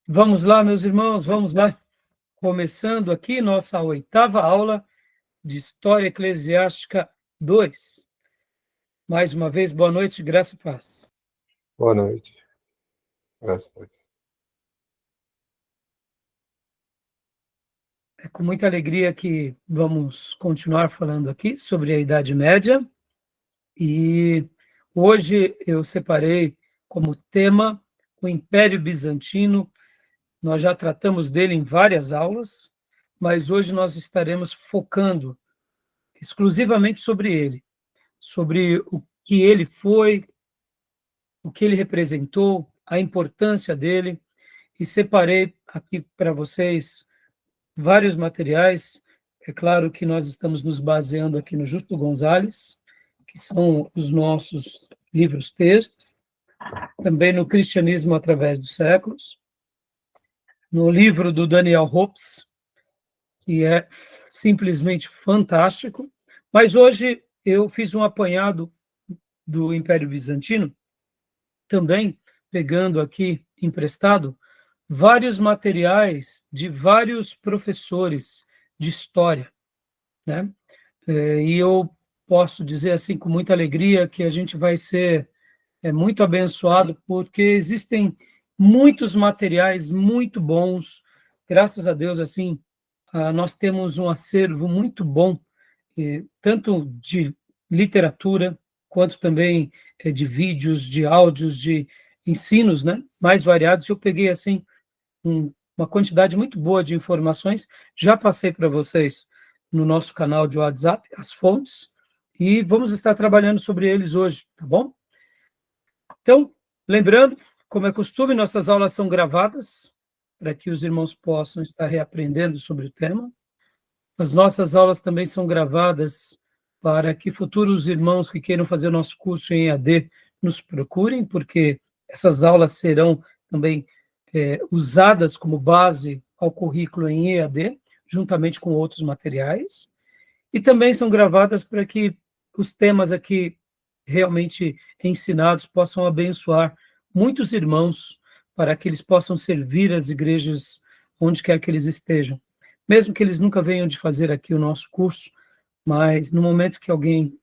Vamos lá, meus irmãos, vamos lá. Começando aqui nossa 8ª aula de História Eclesiástica 2. Mais uma vez, boa noite, graça e paz. Boa noite. Graças a Deus. É com muita alegria que vamos continuar falando aqui sobre a Idade Média. E hoje eu separei como tema o Império Bizantino. Nós já tratamos dele em várias aulas, mas hoje nós estaremos focando exclusivamente sobre ele, sobre o que ele foi, o que ele representou, a importância dele, e separei aqui para vocês vários materiais. É claro que nós estamos nos baseando aqui no Justo Gonzalez, que são os nossos livros-textos, também no Cristianismo através dos séculos, no livro do Daniel Hopes, que é simplesmente fantástico, mas hoje eu fiz um apanhado do Império Bizantino, também pegando aqui emprestado vários materiais de vários professores de história, né? E eu posso dizer assim com muita alegria que a gente vai ser muito abençoado, porque existem muitos materiais muito bons, graças a Deus, assim, nós temos um acervo muito bom, tanto de literatura, quanto também de vídeos, de áudios, de ensinos, né, mais variados. Eu peguei, assim, uma quantidade muito boa de informações, já passei para vocês no nosso canal de WhatsApp, as fontes, e vamos estar trabalhando sobre eles hoje, tá bom? Então, lembrando, como é costume, nossas aulas são gravadas, para que os irmãos possam estar reaprendendo sobre o tema. As nossas aulas também são gravadas para que futuros irmãos que queiram fazer o nosso curso em EAD nos procurem, porque essas aulas serão também usadas como base ao currículo em EAD, juntamente com outros materiais, e também são gravadas para que os temas aqui realmente ensinados possam abençoar muitos irmãos, para que eles possam servir as igrejas onde quer que eles estejam. Mesmo que eles nunca venham de fazer aqui o nosso curso, mas no momento que alguém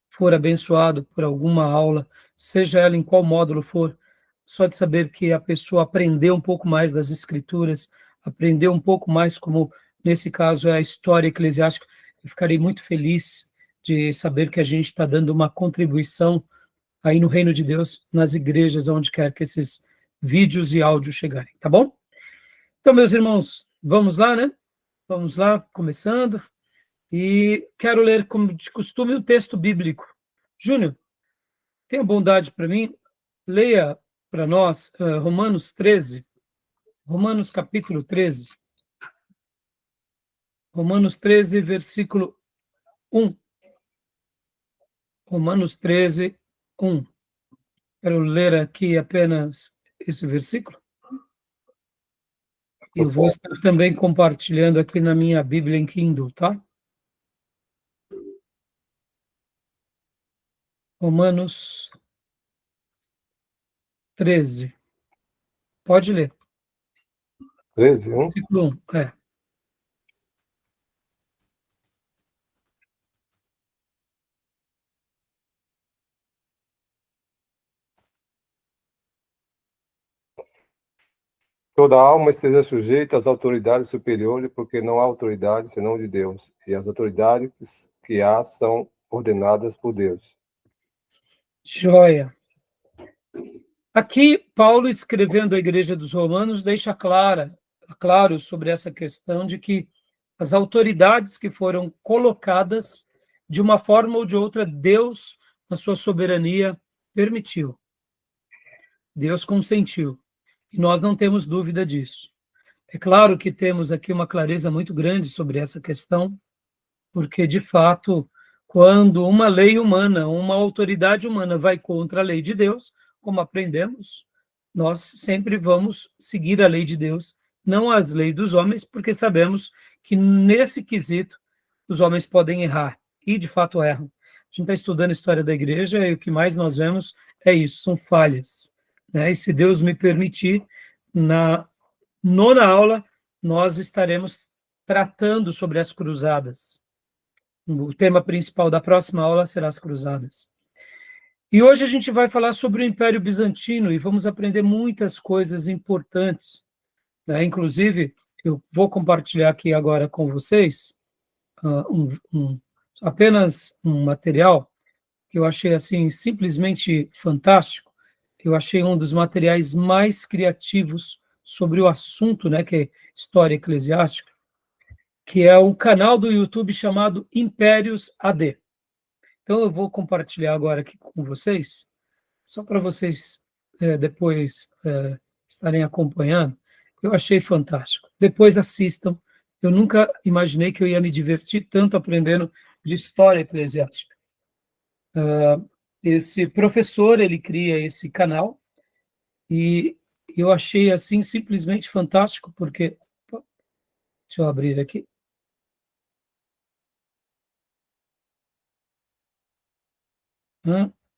for abençoado por alguma aula, seja ela em qual módulo for, só de saber que a pessoa aprendeu um pouco mais das escrituras, aprendeu um pouco mais, como nesse caso é a história eclesiástica, eu ficarei muito feliz de saber que a gente está dando uma contribuição aí no reino de Deus, nas igrejas, onde quer que esses vídeos e áudios chegarem, tá bom? Então, meus irmãos, vamos lá, né? Vamos lá, começando. E quero ler, como de costume, o texto bíblico. Júnior, tenha bondade para mim, leia para nós Romanos 13, Romanos capítulo 13, Romanos 13, versículo 1. Romanos 13, 1. Quero ler aqui apenas esse versículo. E eu vou estar também compartilhando aqui na minha Bíblia em Kindle, tá? Romanos 13. Pode ler. 13, 1. Versículo 1. Toda alma esteja sujeita às autoridades superiores, porque não há autoridade senão de Deus, e as autoridades que há são ordenadas por Deus. Joia. Aqui, Paulo, escrevendo à Igreja dos Romanos, deixa claro sobre essa questão de que as autoridades que foram colocadas, de uma forma ou de outra, Deus, na sua soberania, permitiu. Deus consentiu. E nós não temos dúvida disso. É claro que temos aqui uma clareza muito grande sobre essa questão, porque, de fato, quando uma lei humana, uma autoridade humana vai contra a lei de Deus, como aprendemos, nós sempre vamos seguir a lei de Deus, não as leis dos homens, porque sabemos que nesse quesito os homens podem errar, e de fato erram. A gente está estudando a história da igreja e o que mais nós vemos é isso, são falhas, né? E se Deus me permitir, na nona aula, nós estaremos tratando sobre as cruzadas. O tema principal da próxima aula será as cruzadas. E hoje a gente vai falar sobre o Império Bizantino e vamos aprender muitas coisas importantes, né? Inclusive, eu vou compartilhar aqui agora com vocês apenas um material que eu achei assim simplesmente fantástico. Eu achei um dos materiais mais criativos sobre o assunto, né, que é história eclesiástica, que é um canal do YouTube chamado Impérios AD. Então eu vou compartilhar agora aqui com vocês, só para vocês depois estarem acompanhando. Eu achei fantástico. Depois assistam. Eu nunca imaginei que eu ia me divertir tanto aprendendo de história eclesiástica. Esse professor, ele cria esse canal e eu achei assim simplesmente fantástico, porque deixa eu abrir aqui.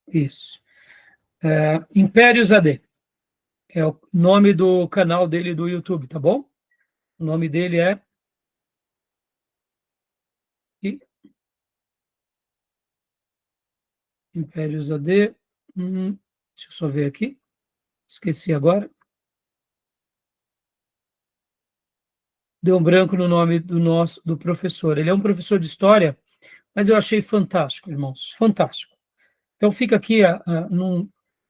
Isso. Impérios AD. É o nome do canal dele do YouTube, tá bom? O nome dele é Impérios AD. Deixa eu só ver aqui. Esqueci agora. Deu um branco no nome do professor. Ele é um professor de história, mas eu achei fantástico, irmãos. Fantástico. Então fica aqui,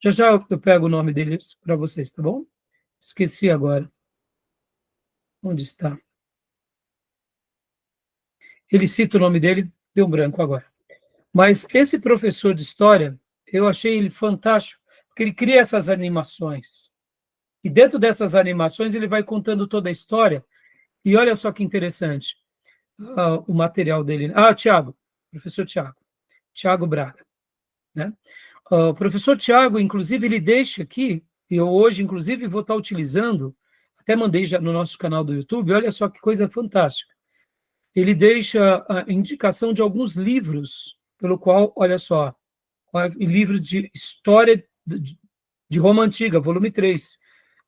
já já eu pego o nome dele para vocês, tá bom? Esqueci agora. Onde está? Ele cita o nome dele, deu um branco agora. Mas esse professor de história, eu achei ele fantástico, porque ele cria essas animações. E dentro dessas animações ele vai contando toda a história. E olha só que interessante, o material dele. Tiago, professor Tiago Braga, né? O professor Tiago, inclusive, ele deixa aqui, e eu hoje, inclusive, vou estar utilizando, até mandei já no nosso canal do YouTube, olha só que coisa fantástica. Ele deixa a indicação de alguns livros, pelo qual, olha só, o livro de História de Roma Antiga, volume 3,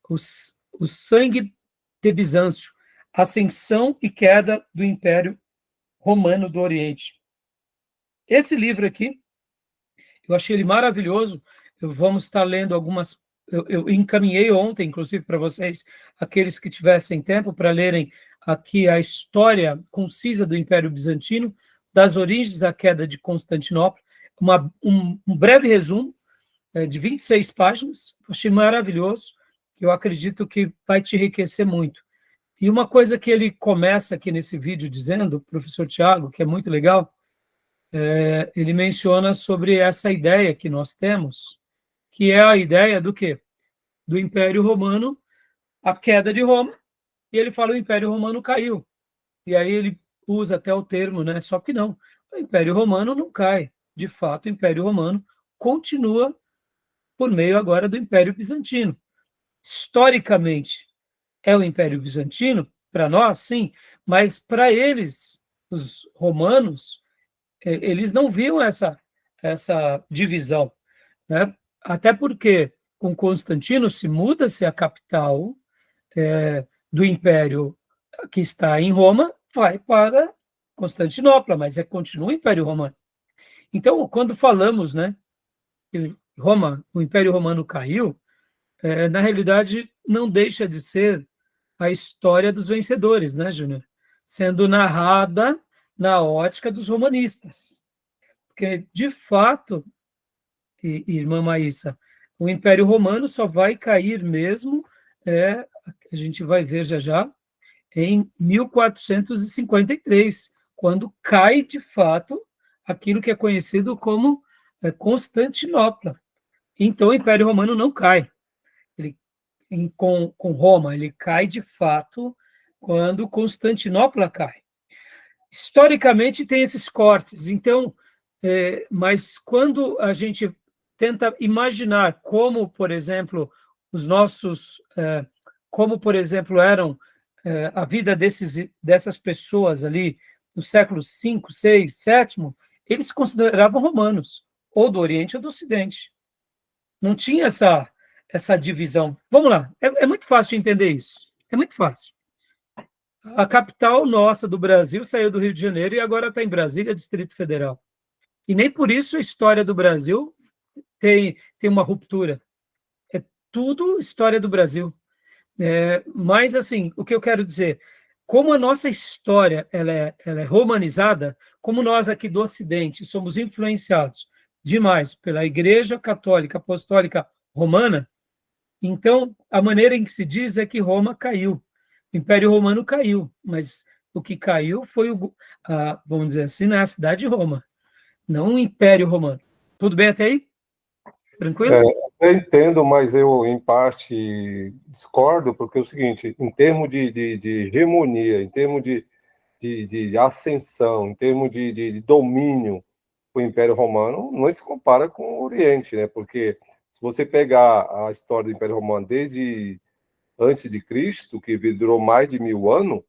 o Sangue de Bizâncio, Ascensão e Queda do Império Romano do Oriente. Esse livro aqui, eu achei ele maravilhoso. Vamos estar lendo algumas. Eu encaminhei ontem, inclusive, para vocês, aqueles que tivessem tempo, para lerem aqui a história concisa do Império Bizantino, das origens à queda de Constantinopla, um breve resumo de 26 páginas. Achei maravilhoso, que eu acredito que vai te enriquecer muito. E uma coisa que ele começa aqui nesse vídeo dizendo, professor Tiago, que é muito legal, ele menciona sobre essa ideia que nós temos, que é a ideia do quê? Do Império Romano, a queda de Roma, e ele fala que o Império Romano caiu. E aí ele usa até o termo, né? Só que não, o Império Romano não cai. De fato, o Império Romano continua por meio agora do Império Bizantino. Historicamente, é o Império Bizantino, para nós, sim, mas para eles, os romanos, eles não viam essa divisão, né? Até porque com Constantino se muda-se a capital do Império que está em Roma, vai para Constantinopla, mas continua o Império Romano. Então, quando falamos, né, que o Império Romano caiu, na realidade não deixa de ser a história dos vencedores, né, Júnior? Sendo narrada na ótica dos romanistas. Porque, de fato, irmã Maísa, o Império Romano só vai cair mesmo, a gente vai ver já já, em 1453, quando cai, de fato, aquilo que é conhecido como Constantinopla. Então, o Império Romano não cai. Com Roma, ele cai, de fato, quando Constantinopla cai. Historicamente, tem esses cortes. Então, mas quando a gente tenta imaginar como, por exemplo, como, por exemplo, eram a vida dessas pessoas ali no século V, VI, VII, eles se consideravam romanos, ou do Oriente ou do Ocidente. Não tinha essa divisão. Vamos lá, é muito fácil de entender isso. É muito fácil. A capital nossa do Brasil saiu do Rio de Janeiro e agora está em Brasília, Distrito Federal. E nem por isso a história do Brasil tem uma ruptura. É tudo história do Brasil. Mas, assim, o que eu quero dizer, como a nossa história ela é romanizada, como nós aqui do Ocidente somos influenciados demais pela Igreja Católica Apostólica Romana, então a maneira em que se diz é que Roma caiu, o Império Romano caiu, mas o que caiu foi, vamos dizer assim, na cidade de Roma, não o Império Romano. Tudo bem até aí? Tranquilo? Eu entendo, mas eu, em parte, discordo, porque é o seguinte, em termos de hegemonia, em termos de ascensão, em termos de domínio, o Império Romano não se compara com o Oriente, né? Porque se você pegar a história do Império Romano desde antes de Cristo, que durou mais de 1000 anos,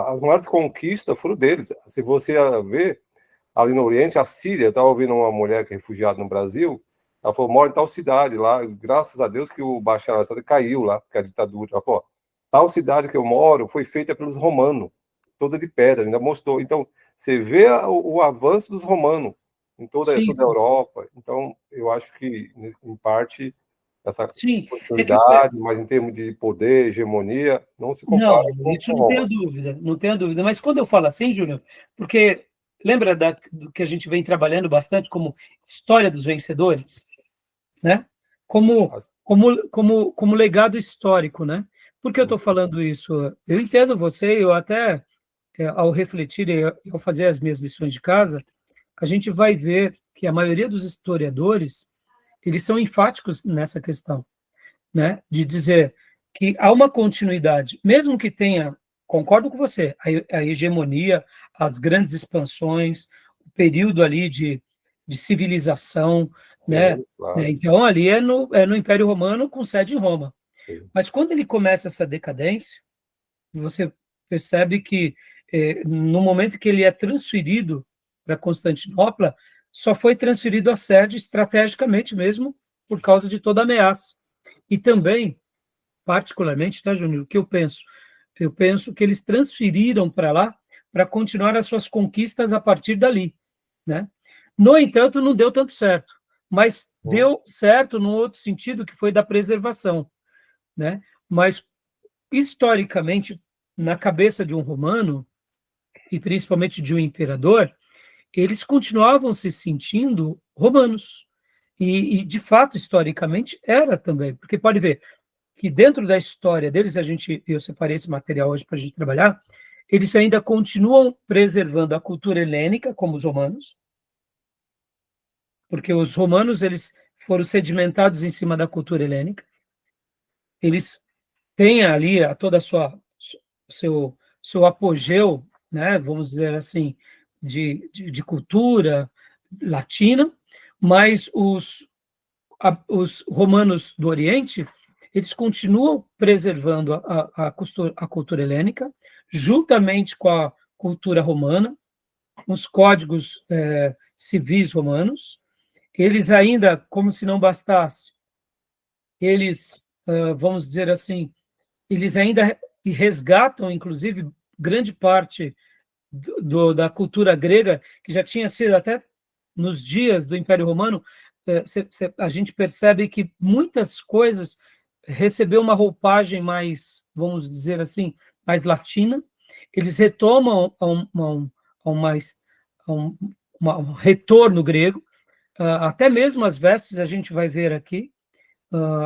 as maiores conquistas foram deles. Se você ver, ali no Oriente, a Síria, eu estava ouvindo uma mulher que é refugiada no Brasil, ela falou, mora em tal cidade lá, graças a Deus que o Bashar al-Assad caiu lá, porque a ditadura, ela falou, tal cidade que eu moro foi feita pelos romanos, toda de pedra, ainda mostrou. Então, você vê o avanço dos romanos em toda Sim, a Europa. Então, eu acho que, em parte, essa sim. É que oportunidade, mas em termos de poder, hegemonia, não se compara não, isso com não tenho Roma. dúvida, não tenho dúvida. Mas quando eu falo assim, Júnior, porque lembra do que a gente vem trabalhando bastante como história dos vencedores, né? Como legado histórico, né? Por que eu estou falando isso? Eu entendo você, eu até, ao refletir e ao fazer as minhas lições de casa, a gente vai ver que a maioria dos historiadores, eles são enfáticos nessa questão, né, de dizer que há uma continuidade, mesmo que tenha, concordo com você, a hegemonia, as grandes expansões, o período ali de civilização, né? Sim, claro, Então, ali é no Império Romano com sede em Roma. sim. Mas quando ele começa essa decadência, você percebe que, no momento que ele é transferido para Constantinopla, só foi transferido a sede estrategicamente mesmo por causa de toda a ameaça. E também, particularmente, tá, Júnior, o que eu penso? Eu penso que eles transferiram para lá para continuar as suas conquistas a partir dali, né? No entanto, não deu tanto certo, mas deu certo no outro sentido, que foi da preservação, né? Mas, historicamente, na cabeça de um romano, e principalmente de um imperador, eles continuavam se sentindo romanos. E, de fato, historicamente, era também, porque pode ver, que dentro da história deles, eu separei esse material hoje para a gente trabalhar, eles ainda continuam preservando a cultura helênica, como os romanos, porque os romanos eles foram sedimentados em cima da cultura helênica, eles têm ali toda a seu apogeu, né, vamos dizer assim, de cultura latina, mas os romanos do Oriente, eles continuam preservando a cultura helênica, juntamente com a cultura romana, os códigos civis romanos. Eles ainda, como se não bastasse, eles, vamos dizer assim, eles ainda resgatam, inclusive, grande parte da cultura grega, que já tinha sido até nos dias do Império Romano, a gente percebe que muitas coisas recebeu uma roupagem mais, vamos dizer assim, mais latina. Eles retomam a um retorno grego, até mesmo as vestes a gente vai ver aqui,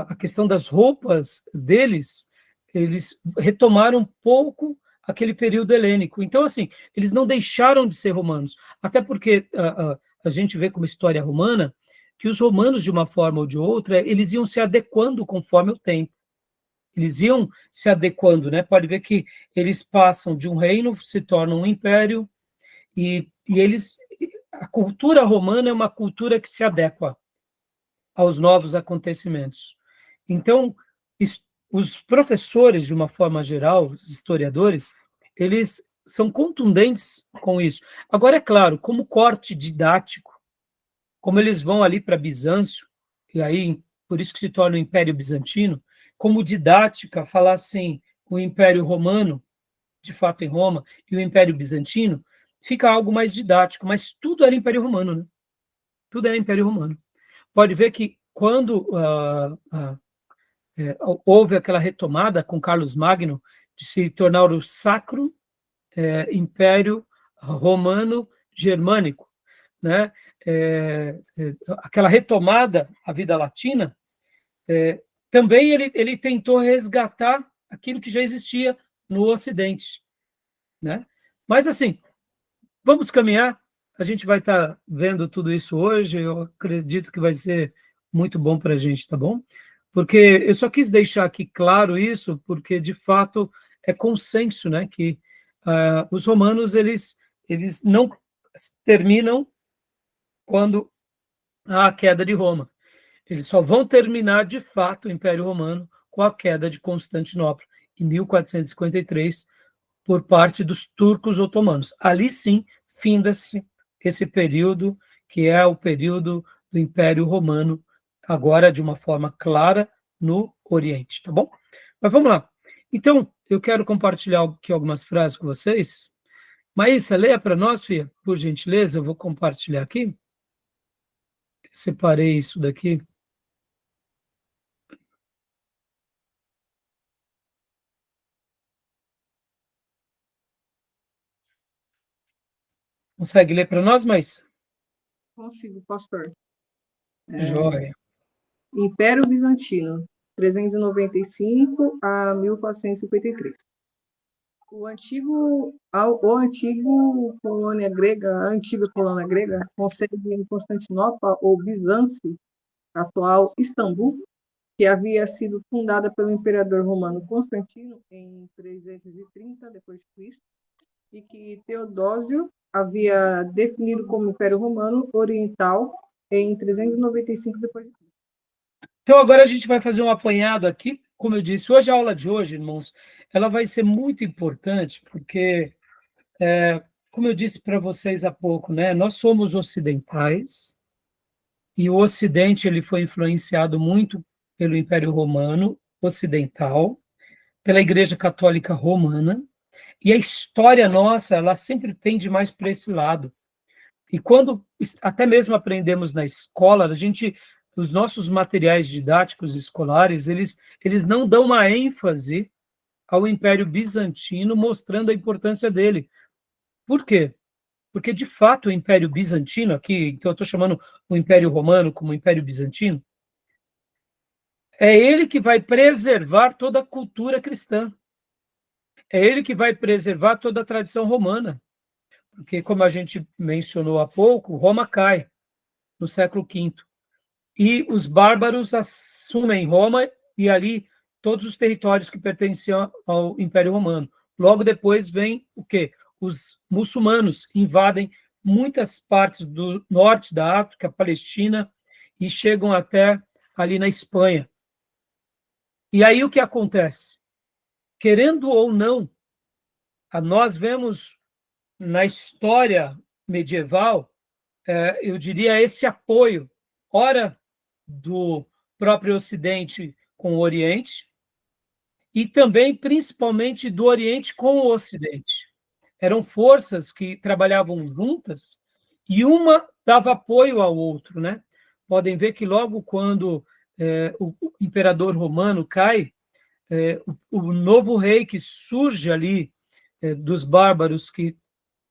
a questão das roupas deles, eles retomaram um pouco aquele período helênico. Então, assim, eles não deixaram de ser romanos, até porque a gente vê como história romana que os romanos, de uma forma ou de outra, eles iam se adequando conforme o tempo. Eles iam se adequando, né? Pode ver que eles passam de um reino, se tornam um império, e eles. A cultura romana é uma cultura que se adequa aos novos acontecimentos. Então, os professores, de uma forma geral, os historiadores, eles são contundentes com isso. Agora, é claro, como corte didático, como eles vão ali para Bizâncio, e aí, por isso que se torna o Império Bizantino, como didática, falar assim, o Império Romano, de fato em Roma, e o Império Bizantino, fica algo mais didático, mas tudo era Império Romano, né? Tudo era Império Romano. Pode ver que quando houve aquela retomada com Carlos Magno de se tornar o Sacro Império Romano Germânico, né? Aquela retomada à vida latina, também ele tentou resgatar aquilo que já existia no Ocidente, né? Mas, assim, vamos caminhar, a gente vai estar vendo tudo isso hoje, eu acredito que vai ser muito bom para a gente, tá bom? Porque eu só quis deixar aqui claro isso, porque, de fato, é consenso, né, que os romanos, eles não terminam quando há a queda de Roma. Eles só vão terminar, de fato, o Império Romano com a queda de Constantinopla, em 1453, por parte dos turcos otomanos. Ali sim, finda-se esse período, que é o período do Império Romano, agora de uma forma clara no Oriente, tá bom? Mas vamos lá. Então, eu quero compartilhar aqui algumas frases com vocês. Maísa, leia para nós, filha, por gentileza, eu vou compartilhar aqui. Eu separei isso daqui. Consegue ler para nós, Maísa? Consigo, pastor. Joia. Império Bizantino, 395 a 1453. A antiga colônia grega, com sede em Constantinopla ou Bizâncio, atual Istambul, que havia sido fundada pelo imperador romano Constantino em 330 d.C. e que Teodósio havia definido como Império Romano Oriental em 395 d.C. Então, agora a gente vai fazer um apanhado aqui. Como eu disse, hoje a aula de hoje, irmãos, ela vai ser muito importante, porque, como eu disse para vocês há pouco, né, nós somos ocidentais, e o Ocidente ele foi influenciado muito pelo Império Romano Ocidental, pela Igreja Católica Romana, e a história nossa, ela sempre tende mais para esse lado. E quando até mesmo aprendemos na escola, os nossos materiais didáticos escolares, eles não dão uma ênfase ao Império Bizantino, mostrando a importância dele. Por quê? Porque, de fato, o Império Bizantino, aqui, então eu estou chamando o Império Romano como Império Bizantino, é ele que vai preservar toda a cultura cristã. É ele que vai preservar toda a tradição romana. Porque, como a gente mencionou há pouco, Roma cai no século V. E os bárbaros assumem Roma e ali todos os territórios que pertenciam ao Império Romano. Logo depois vem o quê? Os muçulmanos invadem muitas partes do norte da África, Palestina, e chegam até ali na Espanha. E aí o que acontece? Querendo ou não, nós vemos na história medieval, eu diria, esse apoio, ora do próprio Ocidente com o Oriente, e também, principalmente, do Oriente com o Ocidente. Eram forças que trabalhavam juntas e uma dava apoio ao outro, né? Podem ver que logo quando o imperador romano cai, o novo rei que surge ali dos bárbaros, que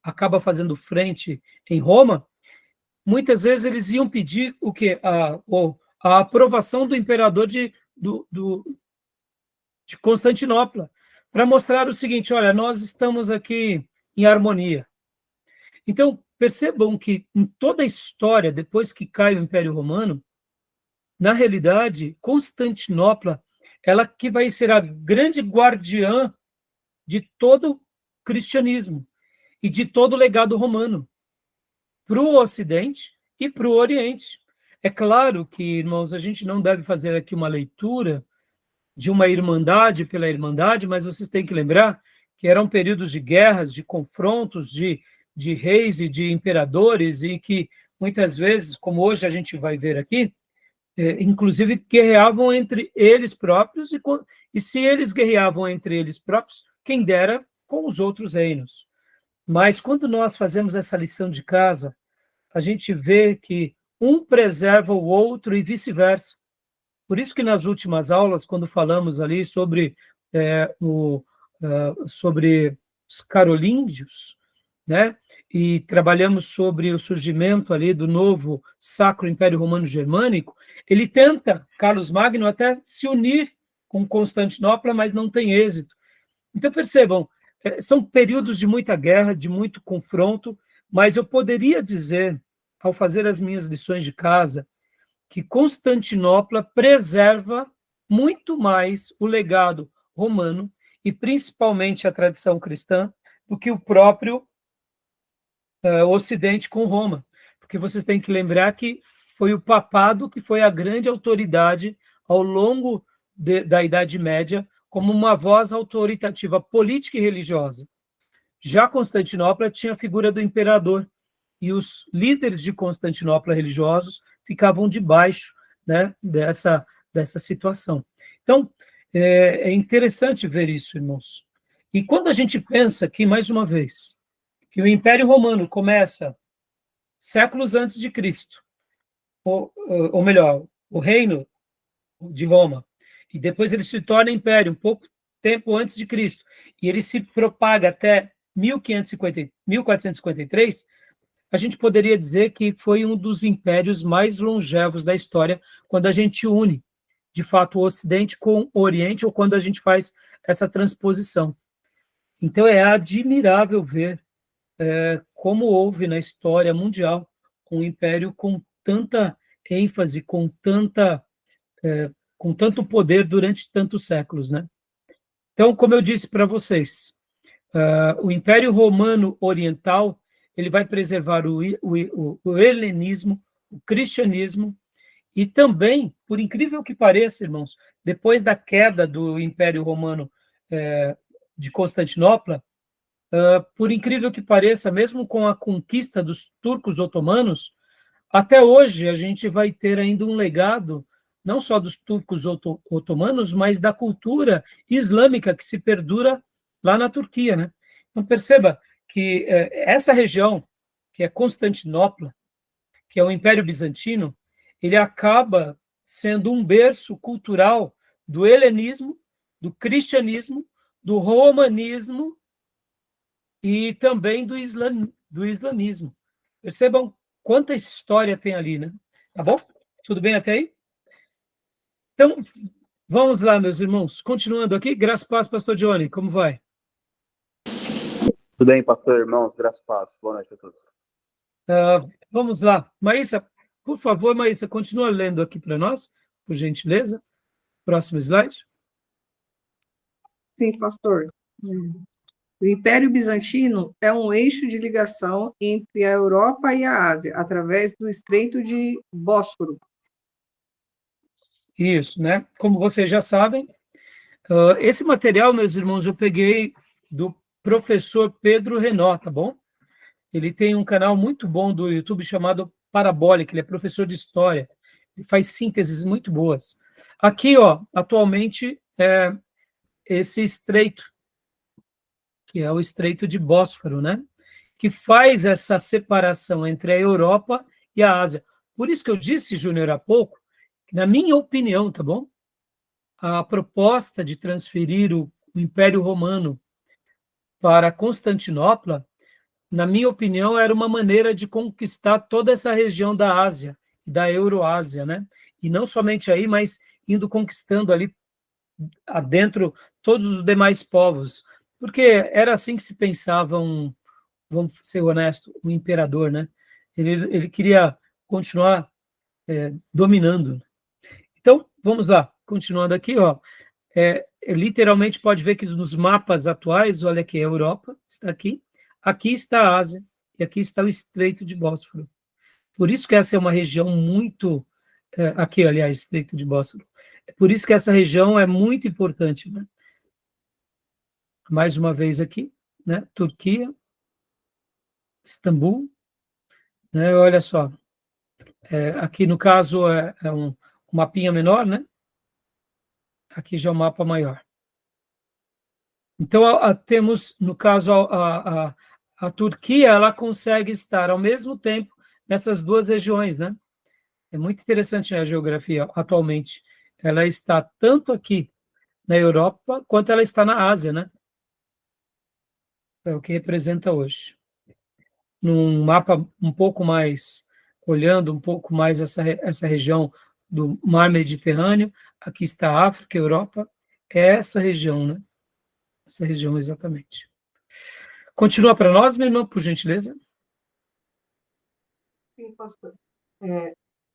acaba fazendo frente em Roma, muitas vezes eles iam pedir o quê? A aprovação do imperador de Constantinopla, para mostrar o seguinte: olha, nós estamos aqui em harmonia. Então, percebam que em toda a história, depois que cai o Império Romano, na realidade, Constantinopla, ela que vai ser a grande guardiã de todo o cristianismo e de todo o legado romano, para o Ocidente e para o Oriente. É claro que, irmãos, a gente não deve fazer aqui uma leitura de uma irmandade pela irmandade, mas vocês têm que lembrar que eram períodos de guerras, de confrontos, de reis e de imperadores, e que muitas vezes, como hoje a gente vai ver aqui, inclusive guerreavam entre eles próprios, e se eles guerreavam entre eles próprios, quem dera com os outros reinos. Mas quando nós fazemos essa lição de casa, a gente vê que um preserva o outro e vice-versa. Por isso que nas últimas aulas, quando falamos ali sobre, sobre os carolíngios, né, e trabalhamos sobre o surgimento ali do novo Sacro Império Romano Germânico, ele tenta, Carlos Magno, até se unir com Constantinopla, mas não tem êxito. Então, percebam, são períodos de muita guerra, de muito confronto, mas eu poderia dizer, ao fazer as minhas lições de casa, que Constantinopla preserva muito mais o legado romano e principalmente a tradição cristã do que o próprio Ocidente com Roma. Porque vocês têm que lembrar que foi o papado que foi a grande autoridade ao longo da Idade Média como uma voz autoritativa política e religiosa. Já Constantinopla tinha a figura do imperador, e os líderes de Constantinopla religiosos ficavam debaixo, né, dessa situação. Então, é interessante ver isso, irmãos. E quando a gente pensa que, mais uma vez, que o Império Romano começa séculos antes de Cristo, ou melhor, o reino de Roma, e depois ele se torna império um pouco tempo antes de Cristo, e ele se propaga até 1453, a gente poderia dizer que foi um dos impérios mais longevos da história, quando a gente une, de fato, o Ocidente com o Oriente, ou quando a gente faz essa transposição. Então, é admirável ver como houve na história mundial um império com tanta ênfase, com tanto poder durante tantos séculos, né? Então, como eu disse para vocês, o Império Romano Oriental ele vai preservar o helenismo, o cristianismo, e também, por incrível que pareça, irmãos, depois da queda do Império Romano de Constantinopla, por incrível que pareça, mesmo com a conquista dos turcos otomanos, até hoje a gente vai ter ainda um legado, não só dos turcos otomanos, mas da cultura islâmica que se perdura lá na Turquia, né? Então perceba que essa região, que é Constantinopla, que é o Império Bizantino, ele acaba sendo um berço cultural do helenismo, do cristianismo, do romanismo e também do islamismo. Percebam quanta história tem ali, né? Tá bom? Tudo bem até aí? Então, vamos lá, meus irmãos. Continuando aqui, graças a paz, pastor Johnny, como vai? Tudo bem, pastor, irmãos, graças a paz. Boa noite a todos. Vamos lá. Maísa, por favor, Maísa, continua lendo aqui para nós, por gentileza. Próximo slide. Sim, pastor. O Império Bizantino é um eixo de ligação entre a Europa e a Ásia, através do Estreito de Bósforo. Isso, né? Como vocês já sabem, esse material, meus irmãos, eu peguei do professor Pedro Renó, tá bom? Ele tem um canal muito bom do YouTube chamado Parabólica, ele é professor de história, ele faz sínteses muito boas. Aqui, ó, atualmente, esse estreito, que é o Estreito de Bósforo, né? Que faz essa separação entre a Europa e a Ásia. Por isso que eu disse, Júnior, há pouco, que, na minha opinião, tá bom? A proposta de transferir o Império Romano para Constantinopla, na minha opinião, era uma maneira de conquistar toda essa região da Ásia, da Euroásia, né? E não somente aí, mas indo conquistando ali adentro todos os demais povos, porque era assim que se pensava vamos ser honestos, um imperador, né? Ele queria continuar dominando. Então, vamos lá, continuando aqui, ó. Literalmente pode ver que nos mapas atuais, olha aqui, a Europa está aqui, aqui está a Ásia, e aqui está o Estreito de Bósforo. Por isso que essa é uma região muito... aqui, aliás, Estreito de Bósforo. Por isso que essa região é muito importante, né? Mais uma vez aqui, né? Turquia, Istambul, né? Olha só, aqui no caso é o mapinha menor, né? Aqui já é o mapa maior. Então, temos, no caso, a Turquia, ela consegue estar ao mesmo tempo nessas duas regiões, né? É muito interessante a geografia atualmente. Ela está tanto aqui na Europa, quanto ela está na Ásia, né? É o que representa hoje. Num mapa um pouco mais, olhando um pouco mais essa região do Mar Mediterrâneo, aqui está a África, a Europa, é essa região, né? Essa região exatamente. Continua para nós, minha irmã, por gentileza. Sim, pastor.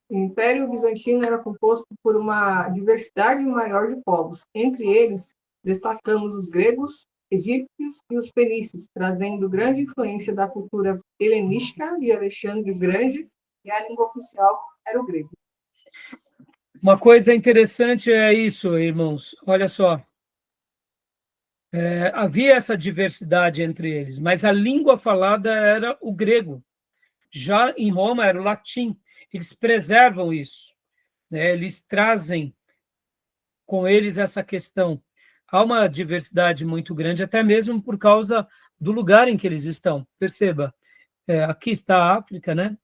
O Império Bizantino era composto por uma diversidade maior de povos. Entre eles, destacamos os gregos, egípcios e os fenícios, trazendo grande influência da cultura helenística de Alexandre o Grande, e a língua oficial era o grego. Uma coisa interessante é isso, irmãos. Olha só. Havia essa diversidade entre eles, mas a língua falada era o grego. Já em Roma era o latim. Eles preservam isso, né? Eles trazem com eles essa questão. Há uma diversidade muito grande, até mesmo por causa do lugar em que eles estão. Perceba, aqui está a África, né?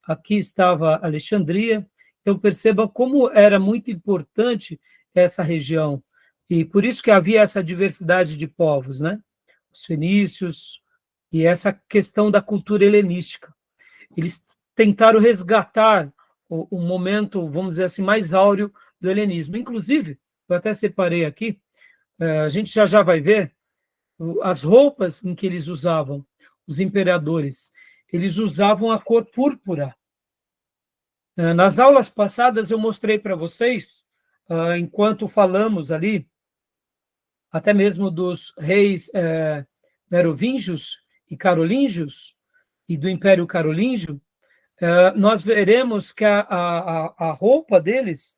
Aqui estava Alexandria. Então, perceba como era muito importante essa região. E por isso que havia essa diversidade de povos, né? Os fenícios e essa questão da cultura helenística. Eles tentaram resgatar o momento, vamos dizer assim, mais áureo do helenismo. Inclusive, eu até separei aqui, a gente já vai ver as roupas em que eles usavam, os imperadores. Eles usavam a cor púrpura. Nas aulas passadas eu mostrei para vocês, enquanto falamos ali, até mesmo dos reis merovingios e carolíngios, e do Império Carolíngio, nós veremos que a roupa deles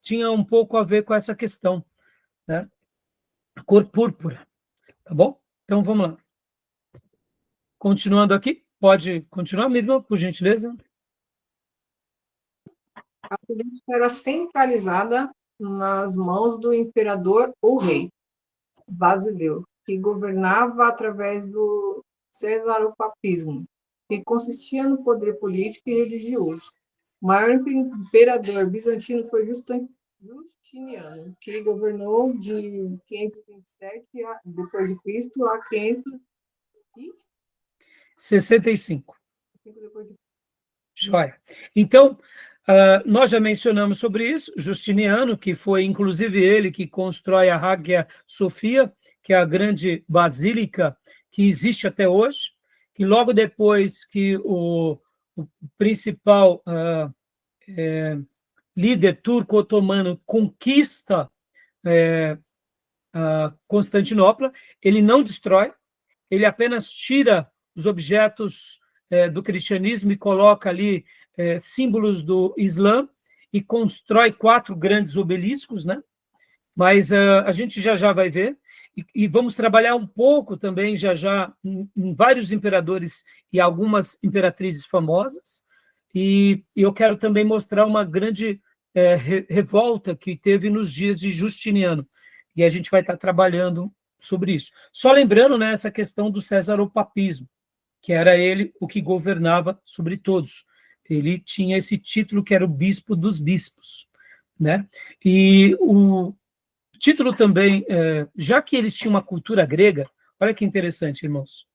tinha um pouco a ver com essa questão, né? A cor púrpura, tá bom? Então, vamos lá. Continuando aqui, pode continuar, Miriam, por gentileza? A política era centralizada nas mãos do imperador ou rei Basileu, que governava através do cesaropapismo, que consistia no poder político e religioso. O maior imperador bizantino foi Justiniano, que governou de 527 depois de Cristo a 65. depois de... Joia. Então, nós já mencionamos sobre isso, Justiniano, que foi inclusive ele que constrói a Hagia Sophia, que é a grande basílica que existe até hoje, que logo depois que o principal líder turco-otomano conquista a Constantinopla, ele não destrói, ele apenas tira os objetos do cristianismo e coloca ali símbolos do Islã e constrói 4 grandes obeliscos, né? Mas a gente já vai ver, e vamos trabalhar um pouco também já em vários imperadores e algumas imperatrizes famosas, e eu quero também mostrar uma grande revolta que teve nos dias de Justiniano, e a gente vai estar trabalhando sobre isso. Só lembrando, né, essa questão do cesaropapismo, que era ele o que governava sobre todos. Ele tinha esse título que era o bispo dos bispos, né? E o título também, já que eles tinham uma cultura grega, olha que interessante, irmãos,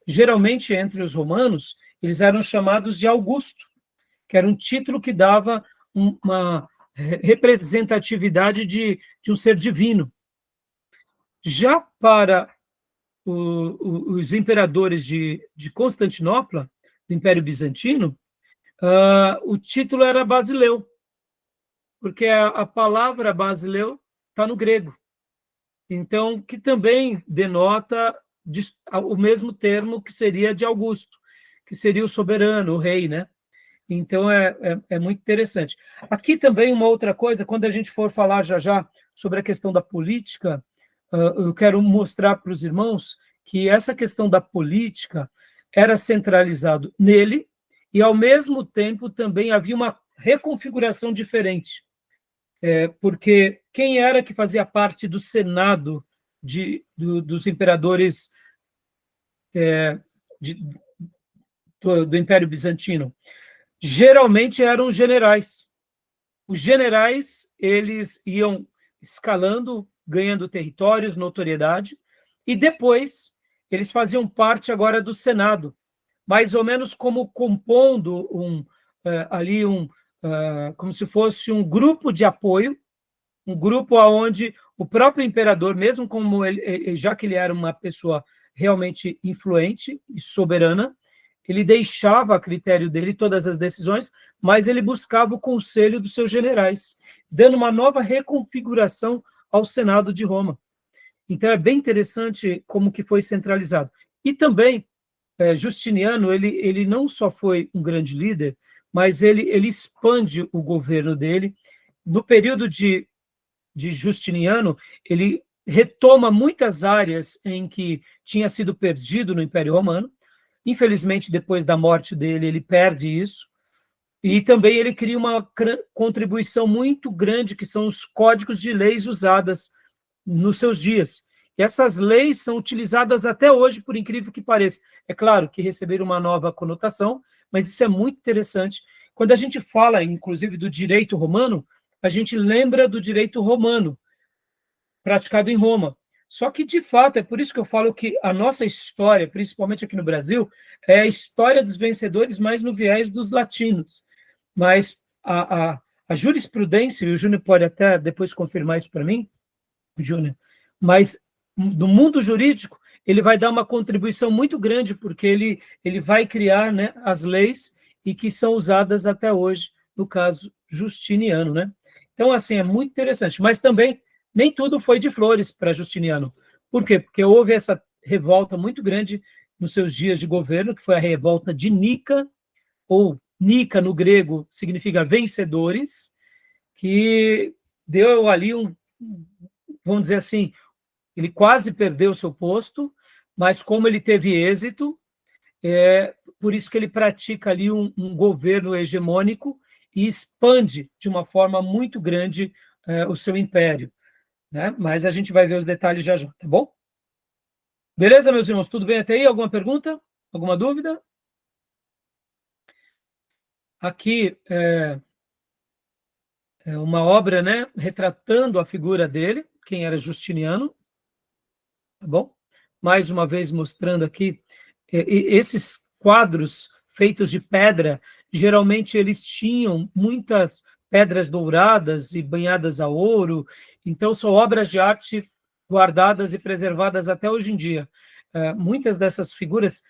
geralmente entre os romanos, eles eram chamados de Augusto, que era um título que dava uma representatividade de um ser divino. Já para os imperadores de Constantinopla, do Império Bizantino, o título era Basileu, porque a palavra Basileu está no grego. Então, que também denota o mesmo termo que seria de Augusto, que seria o soberano, o rei, né? Então, é muito interessante. Aqui também uma outra coisa, quando a gente for falar já sobre a questão da política, eu quero mostrar para os irmãos que essa questão da política era centralizado nele e, ao mesmo tempo, também havia uma reconfiguração diferente, porque quem era que fazia parte do Senado dos imperadores do Império Bizantino? Geralmente eram generais. Os generais, eles iam escalando, ganhando territórios, notoriedade, e depois eles faziam parte agora do Senado, mais ou menos como compondo como se fosse um grupo de apoio, um grupo onde o próprio imperador, mesmo como já que ele era uma pessoa realmente influente e soberana, ele deixava a critério dele todas as decisões, mas ele buscava o conselho dos seus generais, dando uma nova reconfiguração ao Senado de Roma. Então, é bem interessante como que foi centralizado. E também, Justiniano, ele não só foi um grande líder, mas ele expande o governo dele. No período de Justiniano, ele retoma muitas áreas em que tinha sido perdido no Império Romano. Infelizmente, depois da morte dele, ele perde isso. E também ele cria uma contribuição muito grande, que são os códigos de leis usadas nos seus dias. E essas leis são utilizadas até hoje, por incrível que pareça. É claro que receberam uma nova conotação, mas isso é muito interessante. Quando a gente fala, inclusive, do direito romano, a gente lembra do direito romano, praticado em Roma. Só que, de fato, é por isso que eu falo que a nossa história, principalmente aqui no Brasil, é a história dos vencedores mais no viés dos latinos. Mas a jurisprudência, e o Júnior pode até depois confirmar isso para mim, Júnior, mas no mundo jurídico, ele vai dar uma contribuição muito grande, porque ele vai criar, né, as leis e que são usadas até hoje, no caso Justiniano, né? Então, assim, é muito interessante. Mas também, nem tudo foi de flores para Justiniano. Por quê? Porque houve essa revolta muito grande nos seus dias de governo, que foi a revolta de Nica, ou Nica, no grego, significa vencedores, que deu ali vamos dizer assim, ele quase perdeu o seu posto, mas como ele teve êxito, por isso que ele pratica ali um governo hegemônico e expande de uma forma muito grande o seu império, né? Mas a gente vai ver os detalhes já já, tá bom? Beleza, meus irmãos? Tudo bem até aí? Alguma pergunta? Alguma dúvida? Aqui é uma obra, né, retratando a figura dele, quem era Justiniano, tá bom? Mais uma vez mostrando aqui, esses quadros feitos de pedra, geralmente eles tinham muitas pedras douradas e banhadas a ouro, então são obras de arte guardadas e preservadas até hoje em dia. Muitas dessas figuras,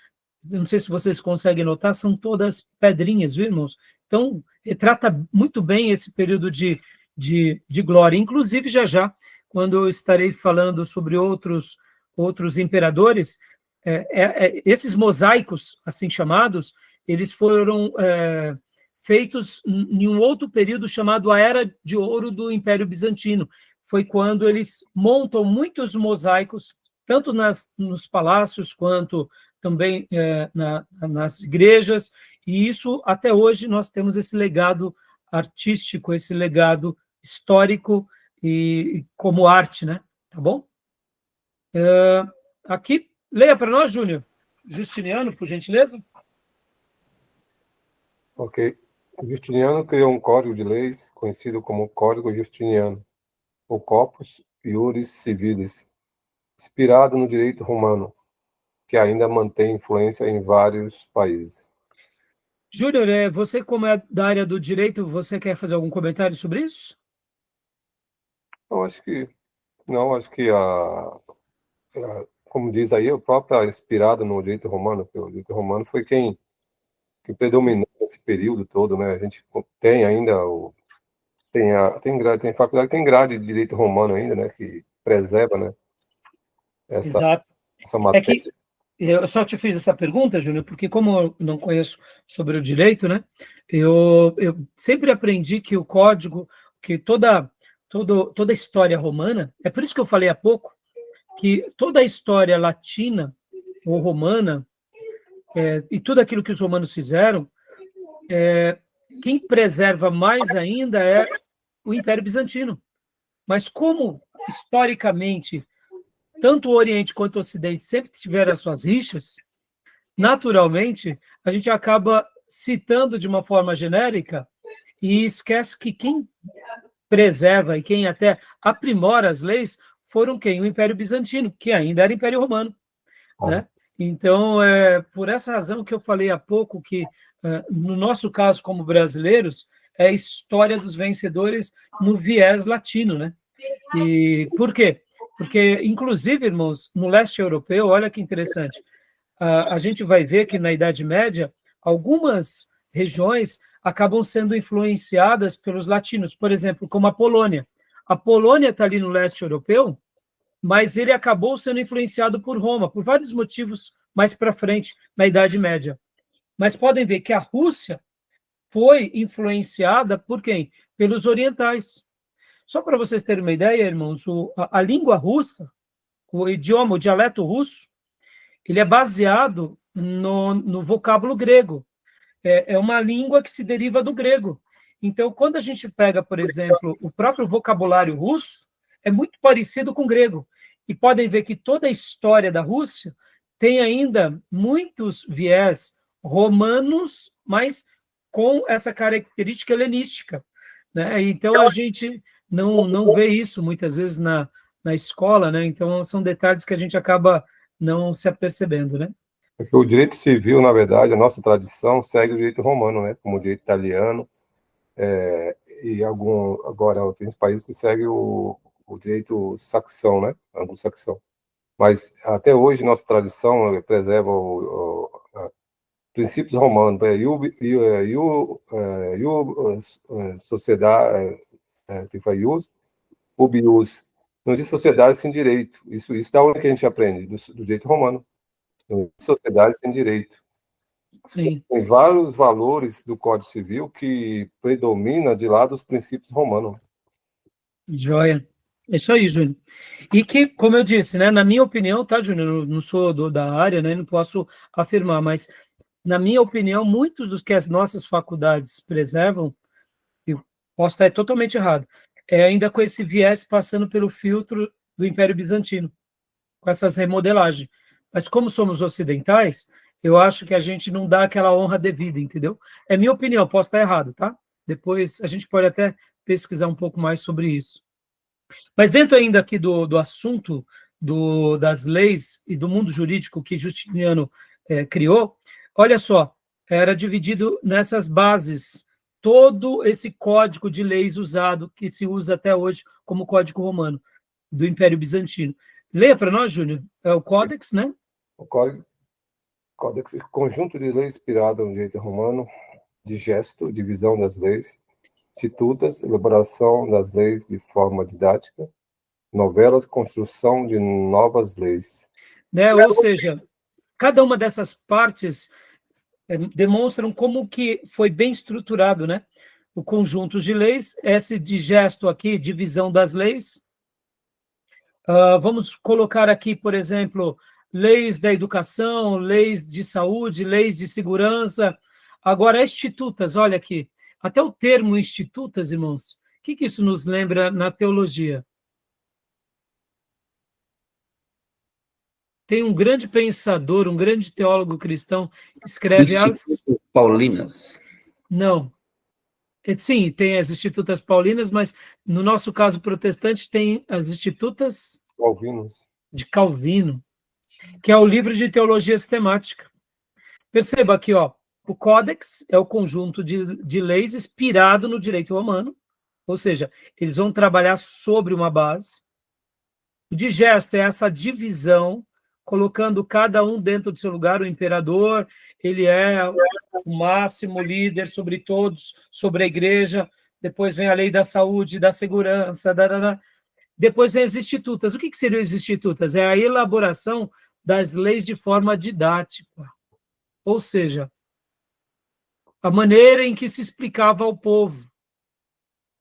não sei se vocês conseguem notar, são todas pedrinhas, viu, irmãos? Então, retrata muito bem esse período de glória. Inclusive, já, quando eu estarei falando sobre outros imperadores, esses mosaicos, assim chamados, eles foram feitos em um outro período chamado a Era de Ouro do Império Bizantino. Foi quando eles montam muitos mosaicos, tanto nos palácios quanto também nas igrejas, e isso, até hoje, nós temos esse legado artístico, esse legado histórico e como arte, né? Tá bom? Aqui, leia para nós, Júnior. Justiniano, por gentileza. Ok. Justiniano criou um código de leis conhecido como Código Justiniano, ou Corpus Iuris Civilis, inspirado no direito romano, que ainda mantém influência em vários países. Júnior, você, como é da área do direito, você quer fazer algum comentário sobre isso? Acho que como diz aí, o próprio inspirado no direito romano, porque o direito romano foi quem predominou nesse período todo, né? A gente tem ainda tem faculdade, tem grade de direito romano ainda, né? Que preserva, né? Exato. Essa matéria. Que eu só te fiz essa pergunta, Júnior, porque como eu não conheço sobre o direito, né? Eu sempre aprendi que o código, que toda a história romana, é por isso que eu falei há pouco, que toda a história latina ou romana, e tudo aquilo que os romanos fizeram, quem preserva mais ainda é o Império Bizantino. Mas como, historicamente, tanto o Oriente quanto o Ocidente sempre tiveram as suas rixas, naturalmente, a gente acaba citando de uma forma genérica e esquece que quem preserva e quem até aprimora as leis foram quem? O Império Bizantino, que ainda era Império Romano, né? Então, por essa razão que eu falei há pouco, que no nosso caso, como brasileiros, é a história dos vencedores no viés latino, né? E por quê? Porque, inclusive, irmãos, no leste europeu, olha que interessante, a gente vai ver que na Idade Média, algumas regiões acabam sendo influenciadas pelos latinos, por exemplo, como a Polônia. A Polônia está ali no leste europeu, mas ele acabou sendo influenciado por Roma, por vários motivos mais para frente, na Idade Média. Mas podem ver que a Rússia foi influenciada por quem? Pelos orientais. Só para vocês terem uma ideia, irmãos, a língua russa, o idioma, o dialeto russo, ele é baseado no vocábulo grego. É uma língua que se deriva do grego. Então, quando a gente pega, por exemplo, o próprio vocabulário russo, é muito parecido com o grego. E podem ver que toda a história da Rússia tem ainda muitos viés romanos, mas com essa característica helenística, né? Então, a gente não vê isso muitas vezes na escola, né? Então, são detalhes que a gente acaba não se apercebendo, né? Porque o direito civil, na verdade, a nossa tradição segue o direito romano, né? Como o direito italiano, e agora tem países que seguem o direito saxão, né? Anglo-saxão. Mas até hoje nossa tradição preserva princípios romanos, sociedade, ubius. Não existe sociedade sem direito. Isso da onde que a gente aprende? Do direito romano. Não existe sociedade sem direito. Sim. Tem vários valores do Código Civil que predomina de lá dos princípios romanos. Joia. É isso aí, Júnior. E que, como eu disse, né, na minha opinião, tá, Júnior, eu não sou da área, né, não posso afirmar, mas, na minha opinião, muitos dos que as nossas faculdades preservam, eu posso estar totalmente errado, ainda com esse viés passando pelo filtro do Império Bizantino, com essas remodelagens. Mas como somos ocidentais, eu acho que a gente não dá aquela honra devida, entendeu? É minha opinião, posso estar errado, tá? Depois a gente pode até pesquisar um pouco mais sobre isso. Mas dentro ainda aqui do assunto das leis e do mundo jurídico que Justiniano criou, olha só, era dividido nessas bases, todo esse código de leis usado, que se usa até hoje como Código Romano, do Império Bizantino. Leia para nós, Júnior, é o Códex, né? O Códex, conjunto de leis inspirado no direito romano, de gesto, divisão das leis, institutas, elaboração das leis de forma didática, novelas, construção de novas leis. Né? Ou seja, cada uma dessas partes demonstram como que foi bem estruturado, né? O conjunto de leis, esse de gesto aqui, divisão das leis. Vamos colocar aqui, por exemplo, leis da educação, leis de saúde, leis de segurança. Agora, institutas, olha aqui. Até o termo institutas, irmãos, o que isso nos lembra na teologia? Tem um grande pensador, um grande teólogo cristão, que escreve Instituto Paulinas. Não. Sim, tem as Institutas Paulinas, mas no nosso caso protestante tem as Institutas de Calvino, que é o livro de teologia sistemática. Perceba aqui, ó, o Códex é o conjunto de leis inspirado no direito romano, ou seja, eles vão trabalhar sobre uma base. O digesto é essa divisão, colocando cada um dentro do seu lugar. O imperador, ele é o máximo líder sobre todos, sobre a igreja. Depois vem a lei da saúde, da segurança, depois vem as institutas. O que seriam as institutas? É a elaboração das leis de forma didática, ou seja, a maneira em que se explicava ao povo.